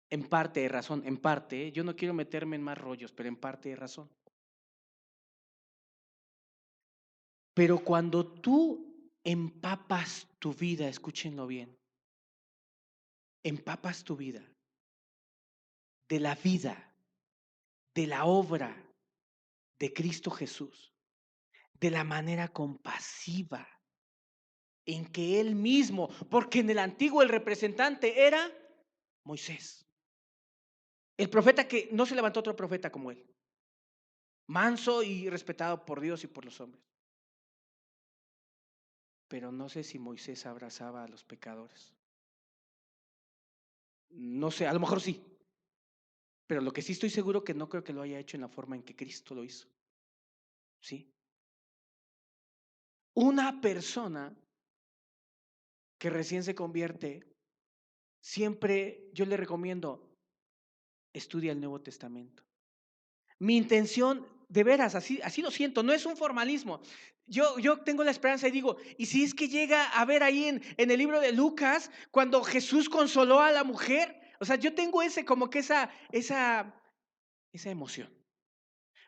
En parte de razón, en parte, yo no quiero meterme en más rollos, pero en parte de razón. Pero cuando tú empapas tu vida, escúchenlo bien, empapas tu vida de la vida, de la obra de Cristo Jesús, de la manera compasiva en que Él mismo, porque en el antiguo el representante era Moisés, el profeta que no se levantó otro profeta como él, manso y respetado por Dios y por los hombres. Pero no sé si Moisés abrazaba a los pecadores. No sé, a lo mejor sí. Pero lo que sí estoy seguro que no creo que lo haya hecho en la forma en que Cristo lo hizo. ¿Sí? Una persona que recién se convierte, siempre yo le recomiendo, estudia el Nuevo Testamento. Mi intención, de veras, así lo siento, no es un formalismo. Yo tengo la esperanza y digo, ¿y si es que llega a ver ahí en el libro de Lucas, cuando Jesús consoló a la mujer? O sea, yo tengo como que esa emoción.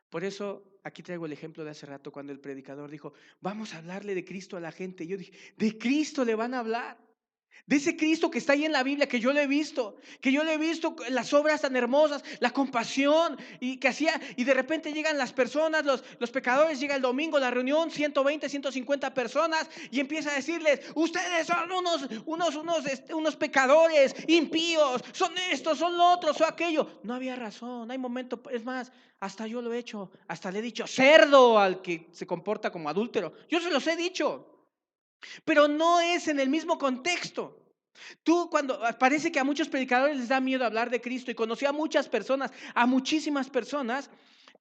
Por eso aquí traigo el ejemplo de hace rato cuando el predicador dijo, vamos a hablarle de Cristo a la gente. Yo dije, ¿de Cristo le van a hablar? De ese Cristo que está ahí en la Biblia, que yo le he visto las obras tan hermosas, la compasión y que hacía, y de repente llegan las personas, los pecadores, llega el domingo, la reunión, 120, 150 personas, y empieza a decirles, ustedes son unos pecadores, impíos, son estos, son lo otro, son aquello. No había razón, hay momentos, es más, hasta yo lo he hecho, hasta le he dicho cerdo al que se comporta como adúltero, yo se los he dicho. Pero no es en el mismo contexto. Tú cuando parece que a muchos predicadores les da miedo hablar de Cristo y conocí a muchas personas, a muchísimas personas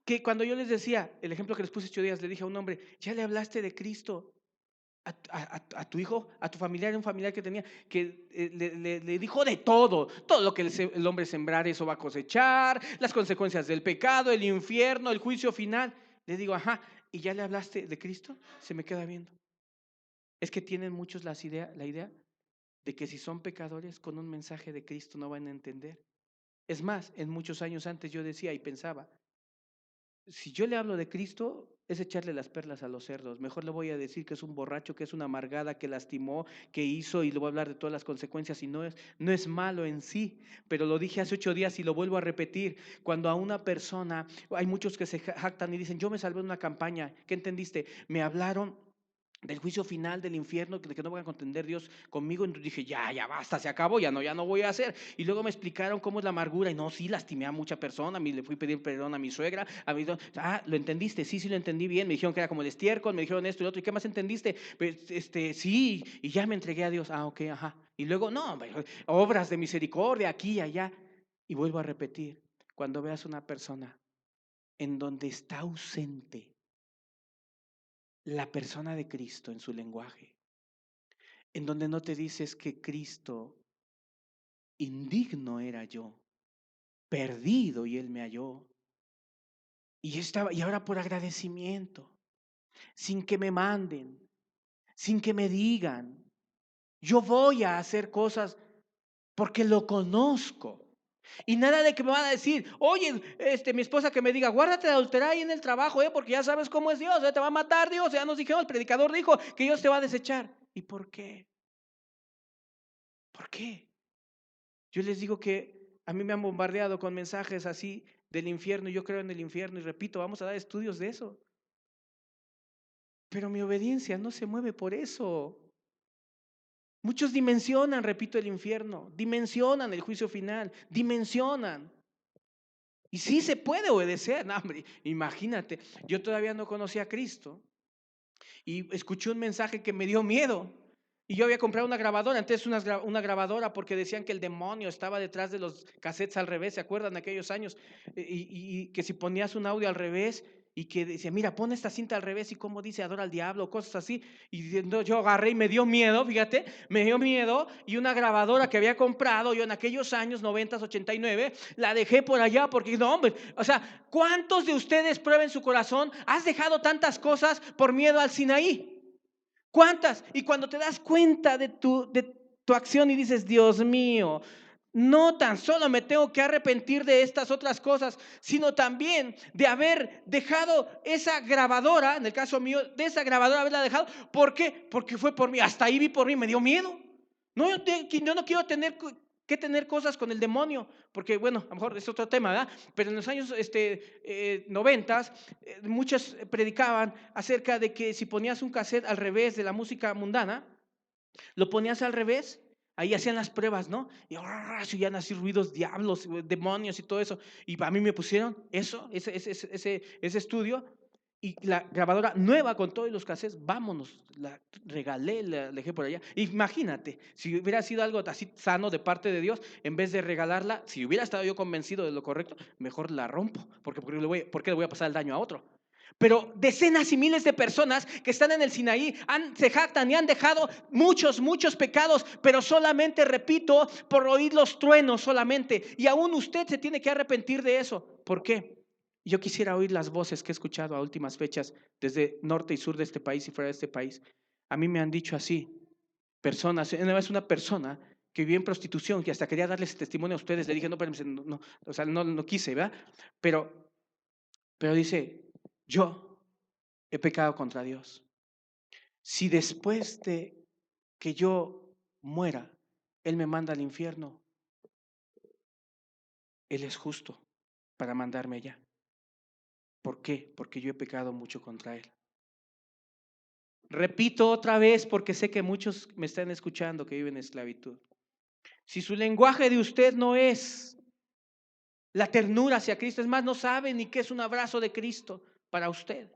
que cuando yo les decía, el ejemplo que les puse 8 días, le dije a un hombre, ¿ya le hablaste de Cristo a tu hijo, a tu familiar, un familiar que tenía, que le dijo de todo lo que el hombre sembrar, eso va a cosechar, las consecuencias del pecado, el infierno, el juicio final? Le digo, ajá, ¿y ya le hablaste de Cristo? Se me queda viendo. Es que tienen muchos la idea de que si son pecadores con un mensaje de Cristo no van a entender. Es más, en muchos años antes yo decía y pensaba, si yo le hablo de Cristo es echarle las perlas a los cerdos. Mejor le voy a decir que es un borracho, que es una amargada, que lastimó, que hizo, y le voy a hablar de todas las consecuencias. Y no es malo en sí, pero lo dije hace 8 días y lo vuelvo a repetir. Cuando a una persona, hay muchos que se jactan y dicen, yo me salvé en una campaña. ¿Qué entendiste? Me hablaron del juicio final, del infierno, de que no van a contender Dios conmigo. Entonces dije, ya basta, se acabó, ya no voy a hacer. Y luego me explicaron cómo es la amargura, y no, sí, lastimé a mucha persona, le fui a pedir perdón a mi suegra, ¿lo entendiste? Sí, lo entendí bien. Me dijeron que era como el estiércol, me dijeron esto y lo otro, ¿y qué más entendiste? Pues, sí, y ya me entregué a Dios. Ok, ajá. Y luego, no, obras de misericordia aquí y allá. Y vuelvo a repetir, cuando veas una persona en donde está ausente la persona de Cristo en su lenguaje, en donde no te dices que Cristo, indigno era yo, perdido y Él me halló, y ahora por agradecimiento, sin que me manden, sin que me digan, yo voy a hacer cosas porque lo conozco. Y nada de que me van a decir, oye, mi esposa que me diga, guárdate de adulterar ahí en el trabajo, porque ya sabes cómo es Dios, te va a matar Dios, ya nos dijeron, el predicador dijo que Dios te va a desechar. ¿Y por qué? ¿Por qué? Yo les digo que a mí me han bombardeado con mensajes así del infierno, y yo creo en el infierno, y repito, vamos a dar estudios de eso. pero mi obediencia no se mueve por eso. Muchos dimensionan, repito, el infierno, dimensionan el juicio final, dimensionan. Y sí se puede obedecer, no, hombre, imagínate, yo todavía no conocía a Cristo y escuché un mensaje que me dio miedo. Y yo había comprado una grabadora, antes una grabadora porque decían que el demonio estaba detrás de los cassettes al revés, ¿se acuerdan de aquellos años? Y que si ponías un audio al revés y que decía, mira, pon esta cinta al revés y cómo dice adora al diablo, cosas así. Y yo agarré y me dio miedo, fíjate, me dio miedo y una grabadora que había comprado yo en aquellos años 90, 89, la dejé por allá porque no, hombre, o sea, ¿cuántos de ustedes prueben su corazón? ¿Has dejado tantas cosas por miedo al Sinaí? ¿Cuántas? Y cuando te das cuenta de tu acción y dices, Dios mío, no tan solo me tengo que arrepentir de estas otras cosas, sino también de haber dejado esa grabadora, en el caso mío, de esa grabadora haberla dejado. ¿Por qué? Porque fue por mí. Hasta ahí vi por mí, me dio miedo. No, yo no quiero tener cosas con el demonio, porque bueno, a lo mejor es otro tema, ¿verdad? Pero en los años 90, muchos predicaban acerca de que si ponías un cassette al revés de la música mundana, lo ponías al revés, ahí hacían las pruebas, ¿no? Y oían así ruidos, diablos, demonios y todo eso. Y a mí me pusieron ese estudio y la grabadora nueva con todos los cassettes, vámonos, la regalé, la dejé por allá. Imagínate, si hubiera sido algo así sano de parte de Dios, en vez de regalarla, si hubiera estado yo convencido de lo correcto, mejor la rompo, porque ¿por qué le voy a pasar el daño a otro? Pero decenas y miles de personas que están en el Sinaí se jactan y han dejado muchos pecados, pero solamente, repito, por oír los truenos solamente. Y aún usted se tiene que arrepentir de eso. ¿Por qué? Yo quisiera oír las voces que he escuchado a últimas fechas desde norte y sur de este país y fuera de este país. A mí me han dicho así, personas, una vez una persona que vivía en prostitución, que hasta quería darles testimonio a ustedes, le dije, no, o sea, no quise, ¿verdad? Pero dice, yo he pecado contra Dios. Si después de que yo muera, Él me manda al infierno, Él es justo para mandarme allá. ¿Por qué? Porque yo he pecado mucho contra Él. Repito otra vez porque sé que muchos me están escuchando que viven en esclavitud. Si su lenguaje de usted no es la ternura hacia Cristo, es más, no sabe ni qué es un abrazo de Cristo para usted.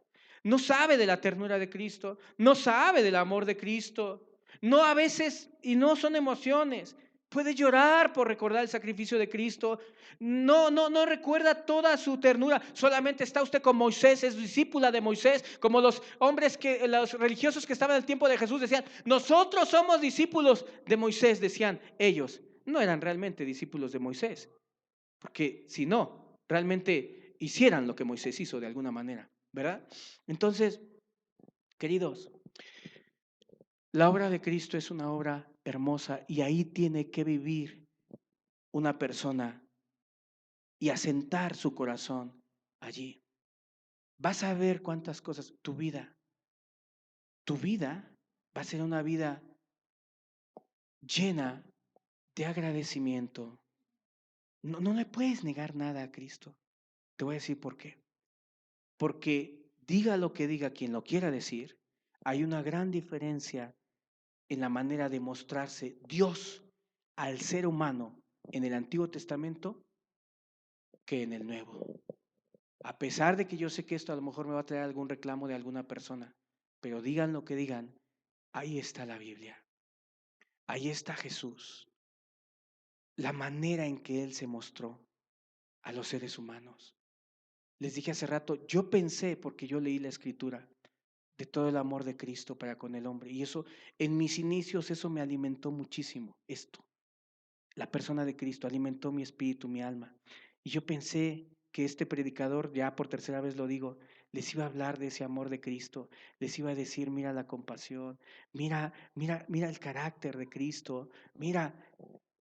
No sabe de la ternura de Cristo, no sabe del amor de Cristo. No a veces, y no son emociones. Puede llorar por recordar el sacrificio de Cristo. No recuerda toda su ternura. Solamente está usted con Moisés, es discípula de Moisés, como los hombres los religiosos que estaban en el tiempo de Jesús decían, nosotros somos discípulos de Moisés, decían ellos. No eran realmente discípulos de Moisés. Porque si no, realmente hicieran lo que Moisés hizo de alguna manera, ¿verdad? Entonces, queridos, la obra de Cristo es una obra hermosa y ahí tiene que vivir una persona y asentar su corazón allí. Vas a ver cuántas cosas, tu vida va a ser una vida llena de agradecimiento. No le puedes negar nada a Cristo. Te voy a decir por qué. Porque diga lo que diga quien lo quiera decir, hay una gran diferencia en la manera de mostrarse Dios al ser humano en el Antiguo Testamento que en el Nuevo. A pesar de que yo sé que esto a lo mejor me va a traer algún reclamo de alguna persona, pero digan lo que digan, ahí está la Biblia, ahí está Jesús, la manera en que Él se mostró a los seres humanos. Les dije hace rato, yo pensé, porque yo leí la Escritura, de todo el amor de Cristo para con el hombre. Y eso, en mis inicios, eso me alimentó muchísimo, esto. La persona de Cristo alimentó mi espíritu, mi alma. Y yo pensé que este predicador, ya por tercera vez lo digo, les iba a hablar de ese amor de Cristo, les iba a decir, mira la compasión, mira el carácter de Cristo, mira,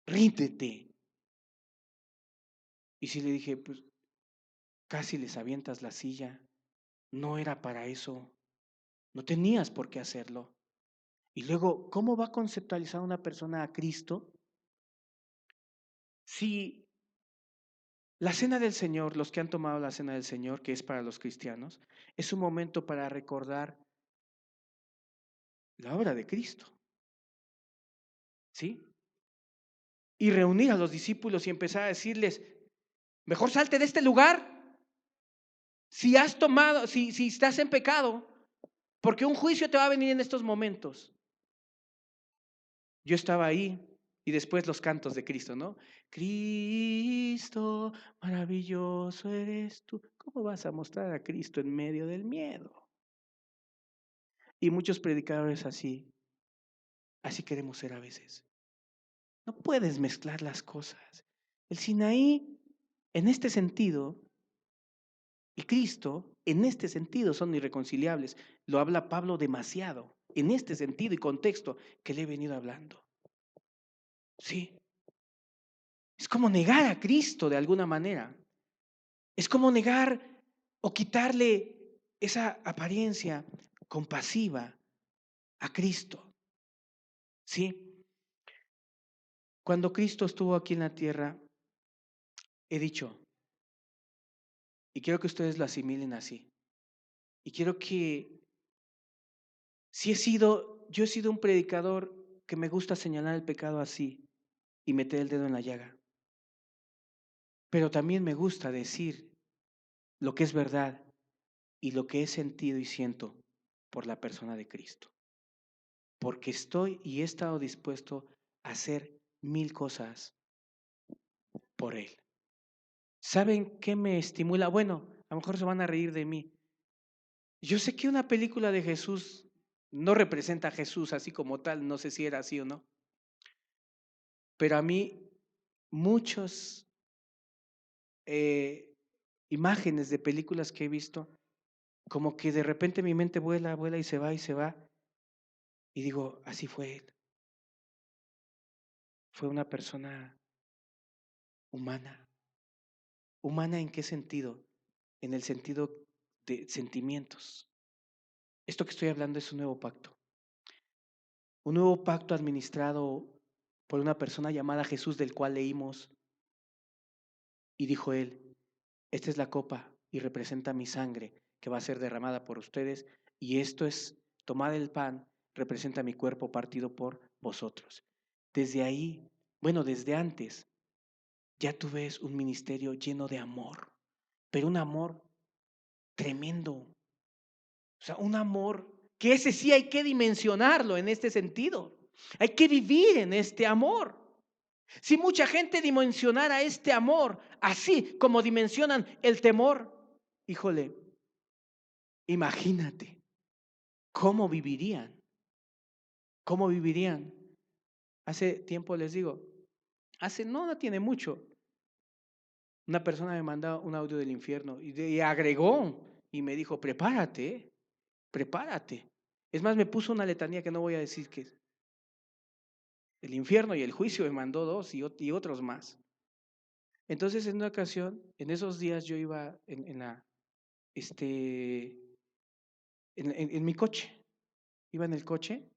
ríndete. Y si le dije, pues casi les avientas la silla, no era para eso, no tenías por qué hacerlo. Y luego, ¿cómo va a conceptualizar una persona a Cristo si la cena del Señor, los que han tomado la cena del Señor, que es para los cristianos, es un momento para recordar la obra de Cristo. ¿Sí? Y reunir a los discípulos y empezar a decirles, mejor salte de este lugar. Si has tomado, si estás en pecado, porque un juicio te va a venir en estos momentos. Yo estaba ahí y después los cantos de Cristo, ¿no? Cristo, maravilloso eres tú. ¿Cómo vas a mostrar a Cristo en medio del miedo? Y muchos predicadores así queremos ser a veces. No puedes mezclar las cosas. El Sinaí, en este sentido, y Cristo, en este sentido, son irreconciliables. Lo habla Pablo demasiado, en este sentido y contexto que le he venido hablando. Sí. Es como negar a Cristo de alguna manera. Es como negar o quitarle esa apariencia compasiva a Cristo. ¿Sí? Cuando Cristo estuvo aquí en la tierra, he dicho, y quiero que ustedes lo asimilen así, y quiero que, yo he sido un predicador que me gusta señalar el pecado así y meter el dedo en la llaga, pero también me gusta decir lo que es verdad y lo que he sentido y siento por la persona de Cristo. Porque estoy y he estado dispuesto a hacer 1000 cosas por Él. ¿Saben qué me estimula? Bueno, a lo mejor se van a reír de mí. Yo sé que una película de Jesús no representa a Jesús así como tal, no sé si era así o no, pero a mí muchas imágenes de películas que he visto, como que de repente mi mente vuela, vuela y se va, y digo, así fue Él. Fue una persona humana. ¿Humana en qué sentido? En el sentido de sentimientos. Esto que estoy hablando es un nuevo pacto. Un nuevo pacto administrado por una persona llamada Jesús, del cual leímos, y dijo él, esta es la copa y representa mi sangre que va a ser derramada por ustedes, y esto es, tomad el pan, representa mi cuerpo partido por vosotros. Desde ahí, bueno, desde antes, ya tú ves un ministerio lleno de amor, pero un amor tremendo. O sea, un amor que ese sí hay que dimensionarlo en este sentido. Hay que vivir en este amor. Si mucha gente dimensionara este amor así como dimensionan el temor, híjole, imagínate cómo vivirían. ¿Cómo vivirían? Hace tiempo les digo, no tiene mucho. Una persona me mandó un audio del infierno y agregó y me dijo, prepárate, prepárate. Es más, me puso una letanía que no voy a decir que es. El infierno y el juicio me mandó 2 y otros más. Entonces, en una ocasión, en esos días yo iba en mi coche, iba en el coche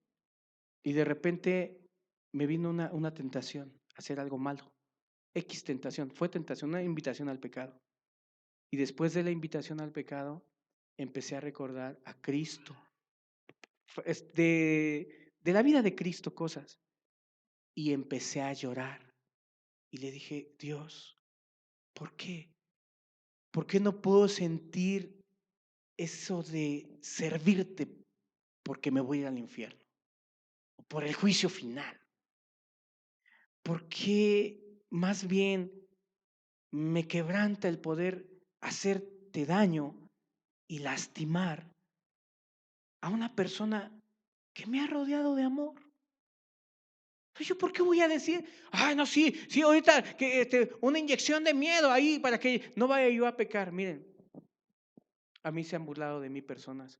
y de repente me vino una tentación, hacer algo malo. X tentación, fue tentación, una invitación al pecado. Y después de la invitación al pecado, empecé a recordar a Cristo, de la vida de Cristo cosas. Y empecé a llorar. Y le dije, Dios, ¿por qué? ¿Por qué no puedo sentir eso de servirte porque me voy a ir al infierno? O por el juicio final. ¿Por qué más bien me quebranta el poder hacerte daño y lastimar a una persona que me ha rodeado de amor? Entonces, ¿yo por qué voy a decir, ay, no, sí, ahorita que una inyección de miedo ahí para que no vaya yo a pecar? Miren, a mí se han burlado de mí personas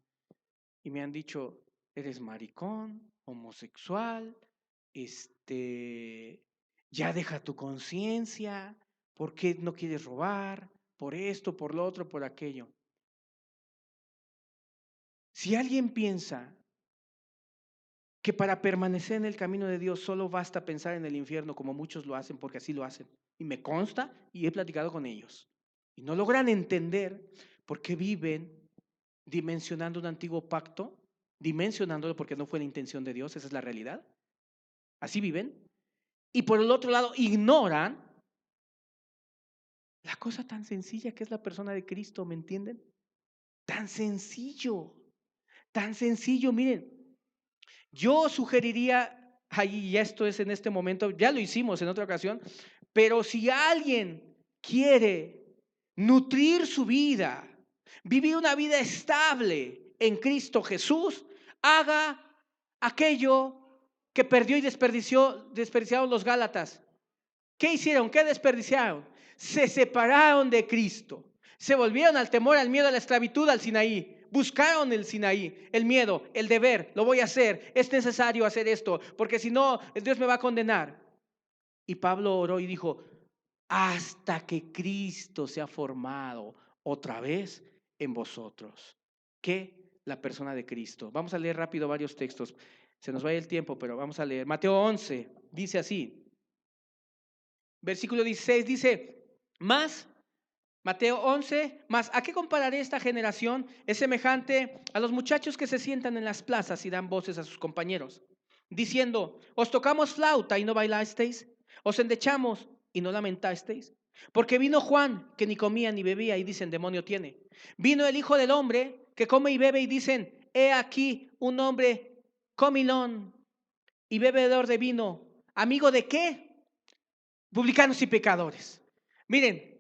y me han dicho, eres maricón, homosexual, ya deja tu conciencia, ¿por qué no quieres robar? Por esto, por lo otro, por aquello. Si alguien piensa que para permanecer en el camino de Dios solo basta pensar en el infierno, como muchos lo hacen, porque así lo hacen, y me consta y he platicado con ellos, y no logran entender por qué viven dimensionando un antiguo pacto dimensionándolo porque no fue la intención de Dios, esa es la realidad. Así viven. Y por el otro lado, ignoran la cosa tan sencilla que es la persona de Cristo, ¿me entienden? Tan sencillo, tan sencillo. Miren, yo sugeriría, ahí ya esto es en este momento, ya lo hicimos en otra ocasión, pero si alguien quiere nutrir su vida, vivir una vida estable en Cristo Jesús, haga aquello que perdió y desperdiciaron los Gálatas. ¿Qué hicieron? ¿Qué desperdiciaron? Se separaron de Cristo. Se volvieron al temor, al miedo, a la esclavitud, al Sinaí. Buscaron el Sinaí, el miedo, el deber. Lo voy a hacer. Es necesario hacer esto, porque si no, Dios me va a condenar. Y Pablo oró y dijo, hasta que Cristo sea formado otra vez en vosotros. ¿Qué? La persona de Cristo. Vamos a leer rápido varios textos. Se nos va el tiempo, pero vamos a leer. Mateo 11 dice así. Versículo 16 dice, más, Mateo 11, más, ¿a qué compararé esta generación? Es semejante a los muchachos que se sientan en las plazas y dan voces a sus compañeros, diciendo, os tocamos flauta y no bailasteis, os endechamos y no lamentasteis. Porque vino Juan, que ni comía ni bebía, y dicen, demonio tiene. Vino el Hijo del Hombre, que come y bebe, y dicen, he aquí un hombre comilón y bebedor de vino. ¿Amigo de qué? Publicanos y pecadores. Miren,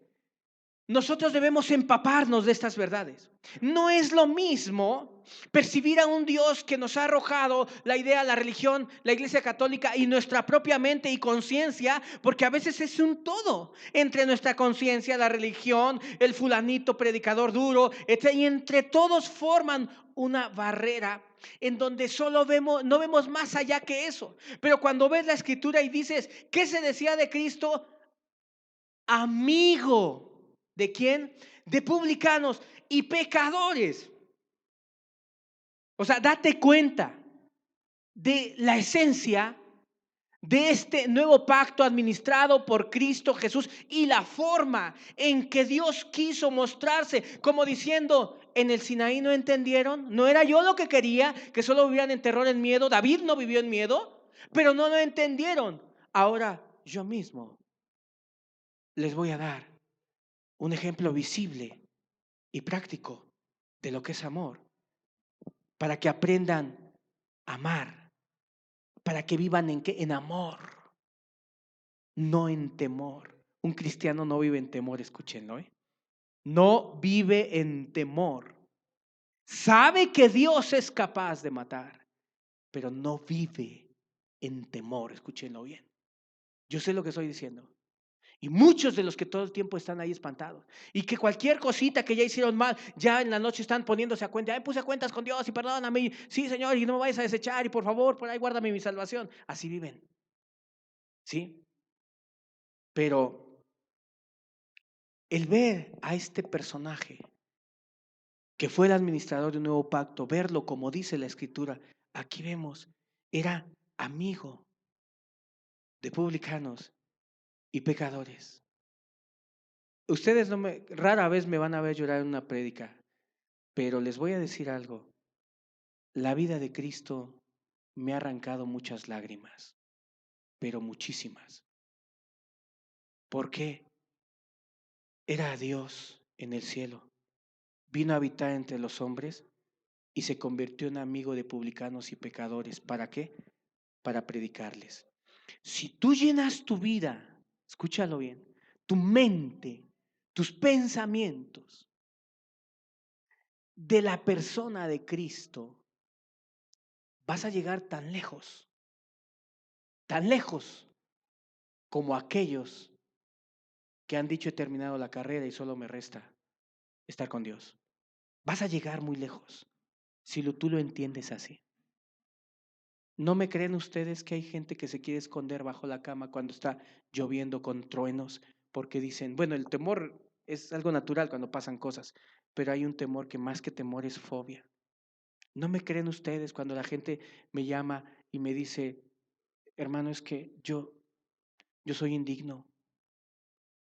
nosotros debemos empaparnos de estas verdades. No es lo mismo percibir a un Dios que nos ha arrojado la idea, la religión, la Iglesia Católica y nuestra propia mente y conciencia, porque a veces es un todo entre nuestra conciencia, la religión, el fulanito predicador duro, etc. Y entre todos forman una barrera en donde solo no vemos más allá que eso. Pero cuando ves la Escritura y dices, ¿qué se decía de Cristo? Amigo. ¿De quién? De publicanos y pecadores. O sea, date cuenta de la esencia de este nuevo pacto administrado por Cristo Jesús y la forma en que Dios quiso mostrarse, como diciendo, en el Sinaí no entendieron, no era yo lo que quería, que solo vivieran en terror, en miedo. David no vivió en miedo, pero no lo entendieron. Ahora yo mismo les voy a dar un ejemplo visible y práctico de lo que es amor, para que aprendan a amar, para que vivan en amor, no en temor. Un cristiano no vive en temor, escúchenlo, ¿eh? No vive en temor. Sabe que Dios es capaz de matar, pero no vive en temor, escúchenlo bien. Yo sé lo que estoy diciendo. Y muchos de los que todo el tiempo están ahí espantados. Y que cualquier cosita que ya hicieron mal, ya en la noche están poniéndose a cuenta. Ay, puse a cuentas con Dios y perdóname. Sí, Señor, y no me vayas a desechar. Y por favor, por ahí guárdame mi salvación. Así viven. ¿Sí? Pero el ver a este personaje que fue el administrador de un nuevo pacto, verlo como dice la Escritura, aquí vemos, era amigo de publicanos y pecadores. Ustedes rara vez me van a ver llorar en una prédica, pero les voy a decir algo. La vida de Cristo me ha arrancado muchas lágrimas, pero muchísimas. ¿Por qué? Era Dios en el cielo. Vino a habitar entre los hombres y se convirtió en amigo de publicanos y pecadores. ¿Para qué? Para predicarles. Si tú llenas tu vida, escúchalo bien, tu mente, tus pensamientos de la persona de Cristo, vas a llegar tan lejos como aquellos que han dicho he terminado la carrera y solo me resta estar con Dios. Vas a llegar muy lejos si tú lo entiendes así. ¿No me creen ustedes que hay gente que se quiere esconder bajo la cama cuando está lloviendo con truenos? Porque dicen, bueno, el temor es algo natural cuando pasan cosas, pero hay un temor que más que temor es fobia. ¿No me creen ustedes cuando la gente me llama y me dice, hermano, es que yo soy indigno?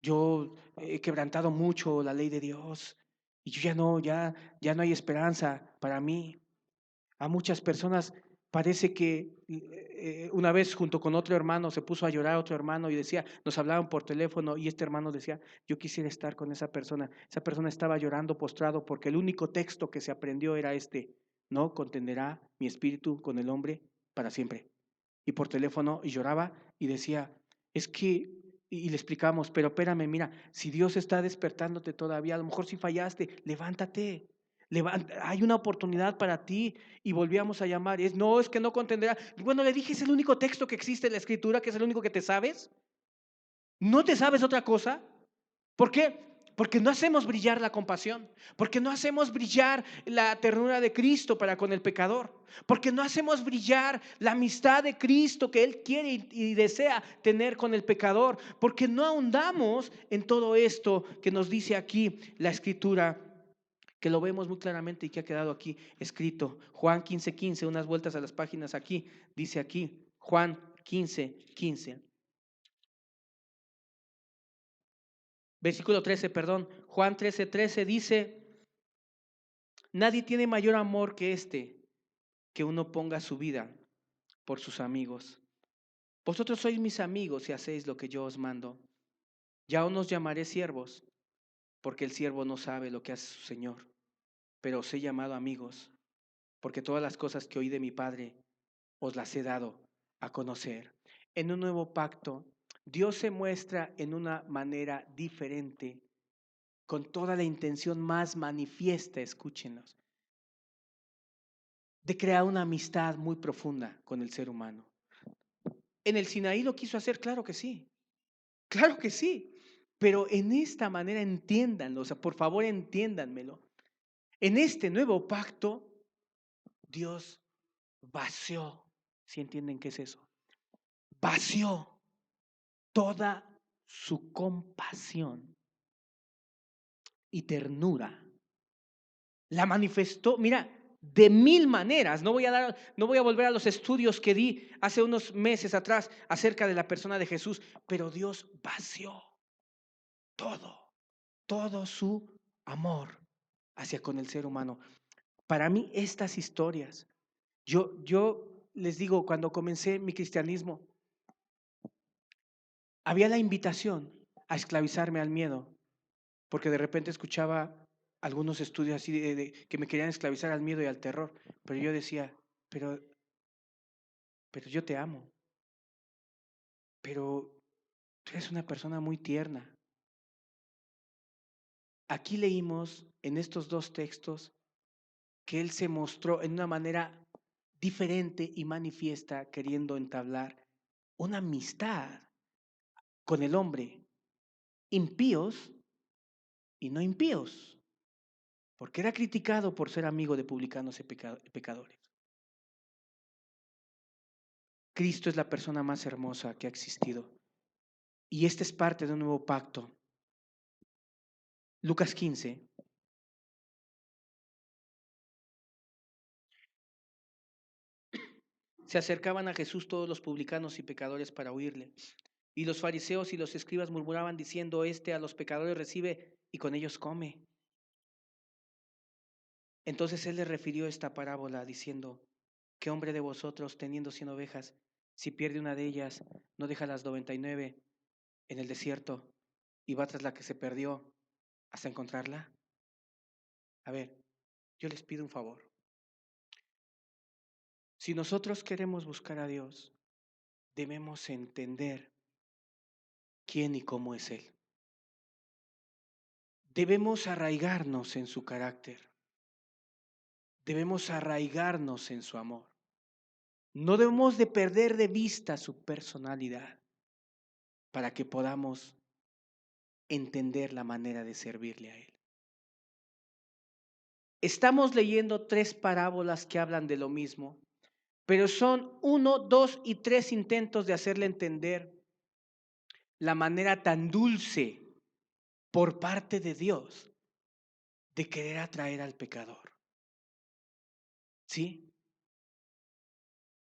Yo he quebrantado mucho la ley de Dios y yo ya no hay esperanza para mí. A muchas personas parece que una vez junto con otro hermano se puso a llorar otro hermano y decía, nos hablaban por teléfono y este hermano decía, yo quisiera estar con esa persona. Esa persona estaba llorando postrado porque el único texto que se aprendió era este, no contenderá mi espíritu con el hombre para siempre. Y por teléfono y lloraba y decía, es que, y le explicamos, pero espérame, mira, si Dios está despertándote todavía, a lo mejor si fallaste, levántate. Hay una oportunidad para ti. Y volvíamos a llamar, no, es que no contenderá. Bueno, le dije, es el único texto que existe en la escritura, que es el único que te sabes. ¿No te sabes otra cosa? ¿Por qué? Porque no hacemos brillar la compasión, porque no hacemos brillar la ternura de Cristo para con el pecador, porque no hacemos brillar la amistad de Cristo que Él quiere y desea tener con el pecador, porque no ahondamos en todo esto que nos dice aquí la escritura, que lo vemos muy claramente y que ha quedado aquí escrito. Juan 15:15, unas vueltas a las páginas aquí, dice aquí, Juan 15:15. Versículo 13, perdón, Juan 13:13 dice, nadie tiene mayor amor que este, que uno ponga su vida por sus amigos. Vosotros sois mis amigos si hacéis lo que yo os mando. Ya no os llamaré siervos, porque el siervo no sabe lo que hace su Señor, pero os he llamado amigos, porque todas las cosas que oí de mi Padre os las he dado a conocer. En un nuevo pacto, Dios se muestra en una manera diferente, con toda la intención más manifiesta, escúchenlos, de crear una amistad muy profunda con el ser humano. En el Sinaí lo quiso hacer, claro que sí, pero en esta manera entiéndanlo, o sea, por favor entiéndanmelo. En este nuevo pacto, Dios vació, ¿sí entienden qué es eso? Vació toda su compasión y ternura. La manifestó, mira, de mil maneras. No voy a volver a los estudios que di hace unos meses atrás acerca de la persona de Jesús, pero Dios vació todo su amor hacia con el ser humano. Para mí estas historias, yo les digo, cuando comencé mi cristianismo, había la invitación a esclavizarme al miedo, porque de repente escuchaba algunos estudios así que me querían esclavizar al miedo y al terror, pero yo decía, pero, pero yo te amo, pero tú eres una persona muy tierna. Aquí leímos en estos dos textos que Él se mostró en una manera diferente y manifiesta, queriendo entablar una amistad con el hombre, impíos y no impíos, porque era criticado por ser amigo de publicanos y pecadores. Cristo es la persona más hermosa que ha existido. Y este es parte de un nuevo pacto. Lucas 15. Se acercaban a Jesús todos los publicanos y pecadores para oírle. Y los fariseos y los escribas murmuraban diciendo, este a los pecadores recibe y con ellos come. Entonces él les refirió esta parábola diciendo, ¿qué hombre de vosotros teniendo 100 ovejas, si pierde una de ellas, no deja las 99 en el desierto y va tras la que se perdió hasta encontrarla? A ver, yo les pido un favor. Si nosotros queremos buscar a Dios, debemos entender quién y cómo es Él. Debemos arraigarnos en su carácter. Debemos arraigarnos en su amor. No debemos de perder de vista su personalidad para que podamos entender la manera de servirle a Él. Estamos leyendo 3 parábolas que hablan de lo mismo, pero son 1, 2 y 3 intentos de hacerle entender la manera tan dulce por parte de Dios de querer atraer al pecador. ¿Sí?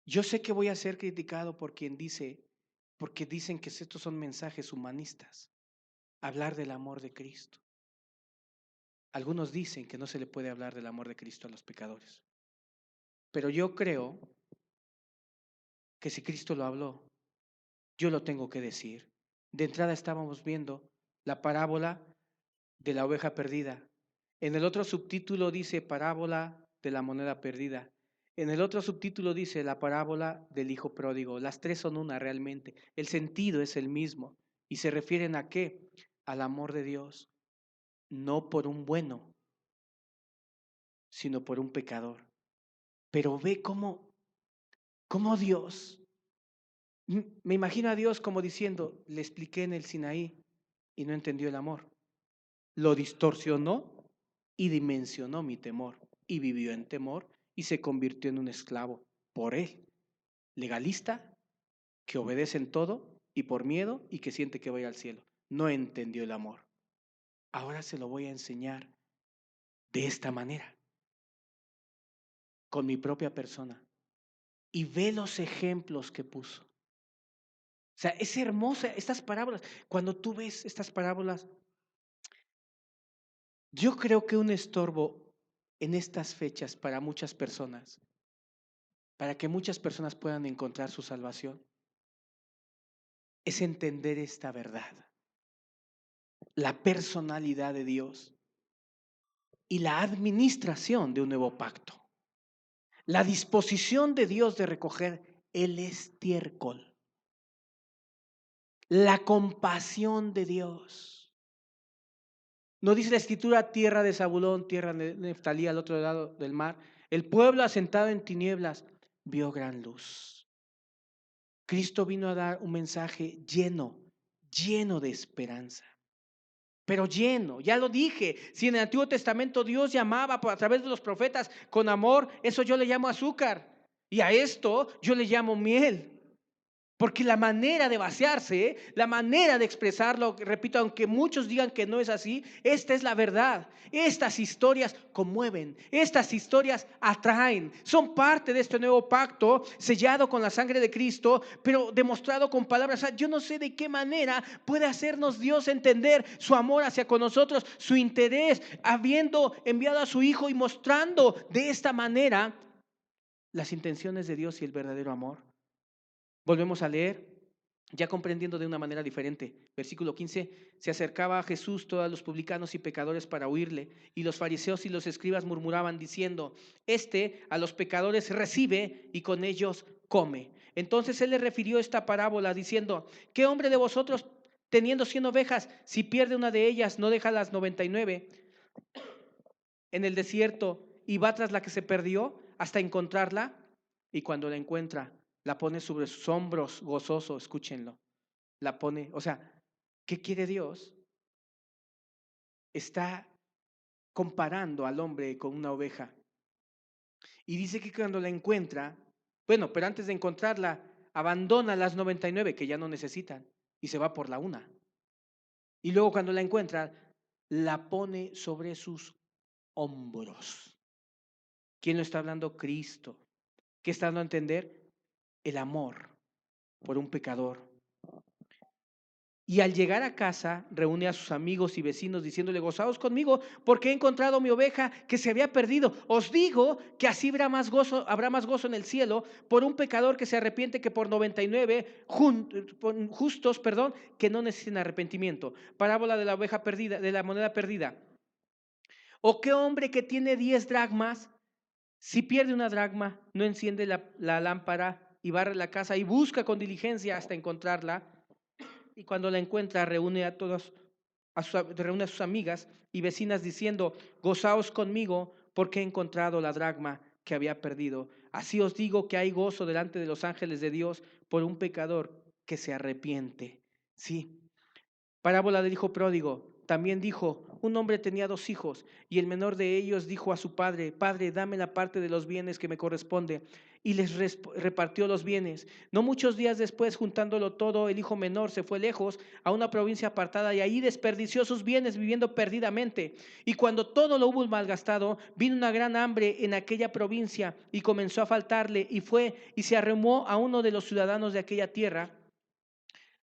Yo sé que voy a ser criticado por quien dice, porque dicen que estos son mensajes humanistas, hablar del amor de Cristo. Algunos dicen que no se le puede hablar del amor de Cristo a los pecadores. Pero yo creo que si Cristo lo habló, yo lo tengo que decir. De entrada estábamos viendo la parábola de la oveja perdida. En el otro subtítulo dice parábola de la moneda perdida. En el otro subtítulo dice la parábola del hijo pródigo. Las tres son una realmente. El sentido es el mismo. ¿Y se refieren a qué? Al amor de Dios. No por un bueno, sino por un pecador. Pero ve cómo Dios, me imagino a Dios como diciendo, le expliqué en el Sinaí y no entendió el amor. Lo distorsionó y dimensionó mi temor y vivió en temor y se convirtió en un esclavo por él, legalista, que obedece en todo y por miedo y que siente que va a ir al cielo. No entendió el amor. Ahora se lo voy a enseñar de esta manera, con mi propia persona. Y ve los ejemplos que puso. O sea, es hermosa estas parábolas. Cuando tú ves estas parábolas, yo creo que un estorbo en estas fechas para muchas personas, para que muchas personas puedan encontrar su salvación, es entender esta verdad, la personalidad de Dios y la administración de un nuevo pacto, la disposición de Dios de recoger el estiércol, la compasión de Dios. No dice la escritura tierra de Zabulón, tierra de Neftalí al otro lado del mar. El pueblo asentado en tinieblas vio gran luz. Cristo vino a dar un mensaje lleno de esperanza. Pero lleno, ya lo dije, si en el Antiguo Testamento Dios llamaba a través de los profetas con amor, eso yo le llamo azúcar. Y a esto yo le llamo miel. Porque la manera de vaciarse, la manera de expresarlo, repito, aunque muchos digan que no es así, esta es la verdad. Estas historias conmueven, estas historias atraen, son parte de este nuevo pacto sellado con la sangre de Cristo, pero demostrado con palabras. O sea, yo no sé de qué manera puede hacernos Dios entender su amor hacia con nosotros, su interés, habiendo enviado a su Hijo y mostrando de esta manera las intenciones de Dios y el verdadero amor. Volvemos a leer, ya comprendiendo de una manera diferente. Versículo 15, se acercaba a Jesús todos los publicanos y pecadores para oírle, y los fariseos y los escribas murmuraban diciendo, a los pecadores recibe y con ellos come. Entonces él le refirió esta parábola diciendo, ¿qué hombre de vosotros teniendo 100 ovejas, si pierde una de ellas, no deja las 99 en el desierto y va tras la que se perdió hasta encontrarla? Y cuando la encuentra, la pone sobre sus hombros gozoso, escúchenlo, la pone, o sea, ¿qué quiere Dios? Está comparando al hombre con una oveja. Y dice que cuando la encuentra, bueno, pero antes de encontrarla, abandona las 99 que ya no necesitan y se va por la una. Y luego cuando la encuentra, la pone sobre sus hombros. ¿Quién lo está hablando? Cristo. ¿Qué está dando a entender? El amor por un pecador. Y al llegar a casa, reúne a sus amigos y vecinos diciéndole, gozaos conmigo porque he encontrado mi oveja que se había perdido. Os digo que así habrá más gozo en el cielo por un pecador que se arrepiente que por 99 justos, que no necesitan arrepentimiento. Parábola de la oveja perdida, de la moneda perdida. ¿O qué hombre que tiene 10 dracmas, si pierde una dracma, no enciende la lámpara y barre la casa y busca con diligencia hasta encontrarla? Y cuando la encuentra, reúne a sus amigas y vecinas diciendo, gozaos conmigo porque he encontrado la dracma que había perdido. Así os digo que hay gozo delante de los ángeles de Dios por un pecador que se arrepiente. Sí. Parábola del hijo pródigo. También dijo, un hombre tenía 2 hijos y el menor de ellos dijo a su padre, Padre, dame la parte de los bienes que me corresponde. Y les repartió los bienes. No muchos días después, juntándolo todo, el hijo menor se fue lejos a una provincia apartada y ahí desperdició sus bienes viviendo perdidamente. Y cuando todo lo hubo malgastado, vino una gran hambre en aquella provincia y comenzó a faltarle y fue y se arremó a uno de los ciudadanos de aquella tierra,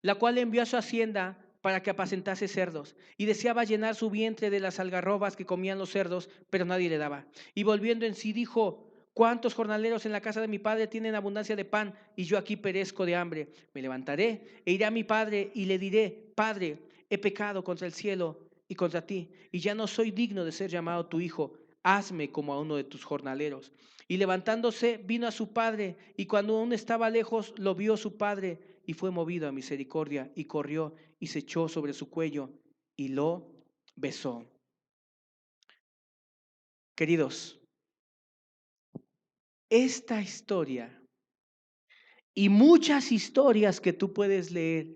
la cual envió a su hacienda para que apacentase cerdos, y deseaba llenar su vientre de las algarrobas que comían los cerdos, pero nadie le daba. Y volviendo en sí dijo, ¿Cuántos jornaleros en la casa de mi padre tienen abundancia de pan y yo aquí perezco de hambre? Me levantaré e iré a mi padre y le diré: Padre, he pecado contra el cielo y contra ti, y ya no soy digno de ser llamado tu hijo. Hazme como a uno de tus jornaleros. Y levantándose vino a su padre, y cuando aún estaba lejos lo vio su padre, y fue movido a misericordia, y corrió y se echó sobre su cuello y lo besó. Queridos, esta historia y muchas historias que tú puedes leer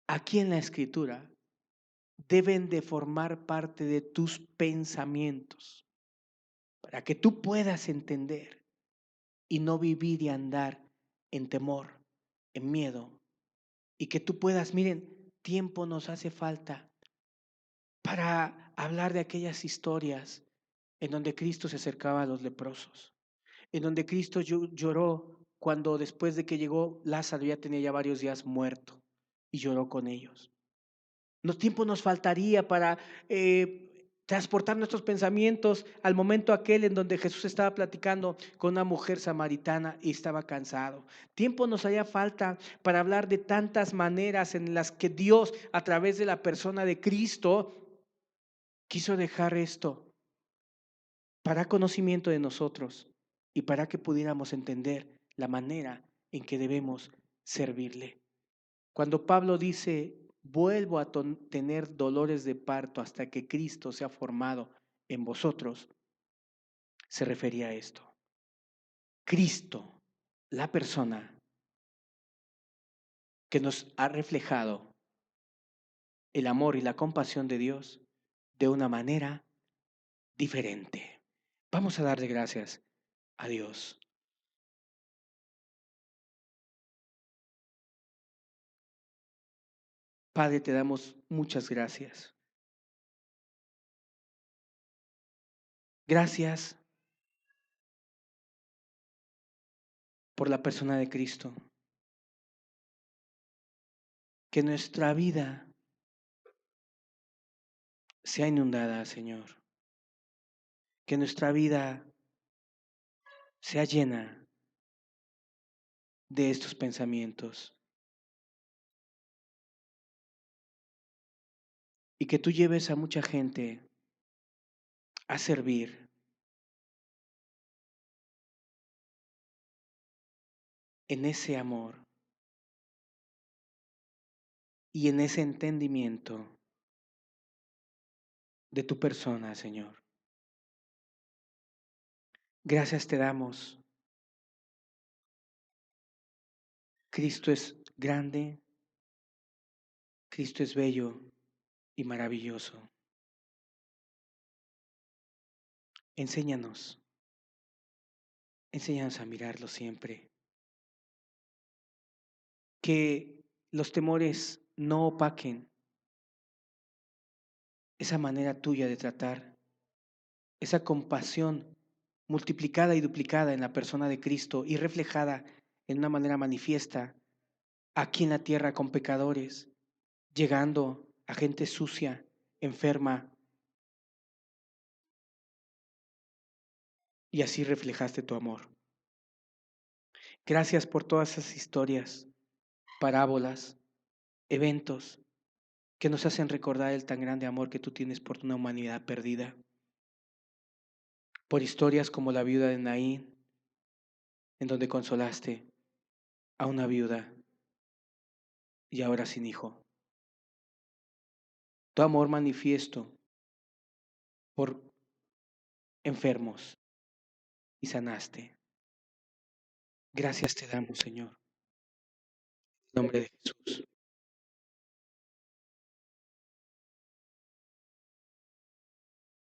aquí en la escritura deben de formar parte de tus pensamientos para que tú puedas entender y no vivir y andar en temor, en miedo, y que tú puedas, miren, tiempo nos hace falta para hablar de aquellas historias en donde Cristo se acercaba a los leprosos, en donde Cristo lloró cuando después de que llegó Lázaro ya tenía ya varios días muerto y lloró con ellos. No tiempo nos faltaría para transportar nuestros pensamientos al momento aquel en donde Jesús estaba platicando con una mujer samaritana y estaba cansado. Tiempo nos haría falta para hablar de tantas maneras en las que Dios, a través de la persona de Cristo, quiso dejar esto para conocimiento de nosotros y para que pudiéramos entender la manera en que debemos servirle. Cuando Pablo dice, vuelvo a tener dolores de parto hasta que Cristo sea formado en vosotros, se refería a esto. Cristo, la persona que nos ha reflejado el amor y la compasión de Dios de una manera diferente. Vamos a darle gracias a Dios. Padre, te damos muchas gracias. Gracias por la persona de Cristo. Que nuestra vida sea inundada, Señor. Que nuestra vida sea llena de estos pensamientos. Y que tú lleves a mucha gente a servir en ese amor y en ese entendimiento de tu persona, Señor. Gracias te damos. Cristo es grande, Cristo es bello y maravilloso. Enséñanos, enséñanos a mirarlo siempre. Que los temores no opaquen esa manera tuya de tratar, esa compasión multiplicada y duplicada en la persona de Cristo y reflejada en una manera manifiesta aquí en la tierra con pecadores, llegando a gente sucia, enferma, y así reflejaste tu amor. Gracias por todas esas historias, parábolas, eventos que nos hacen recordar el tan grande amor que tú tienes por una humanidad perdida. Por historias como la viuda de Naín, en donde consolaste a una viuda y ahora sin hijo. Tu amor manifiesto por enfermos y sanaste. Gracias te damos, Señor. En nombre de Jesús.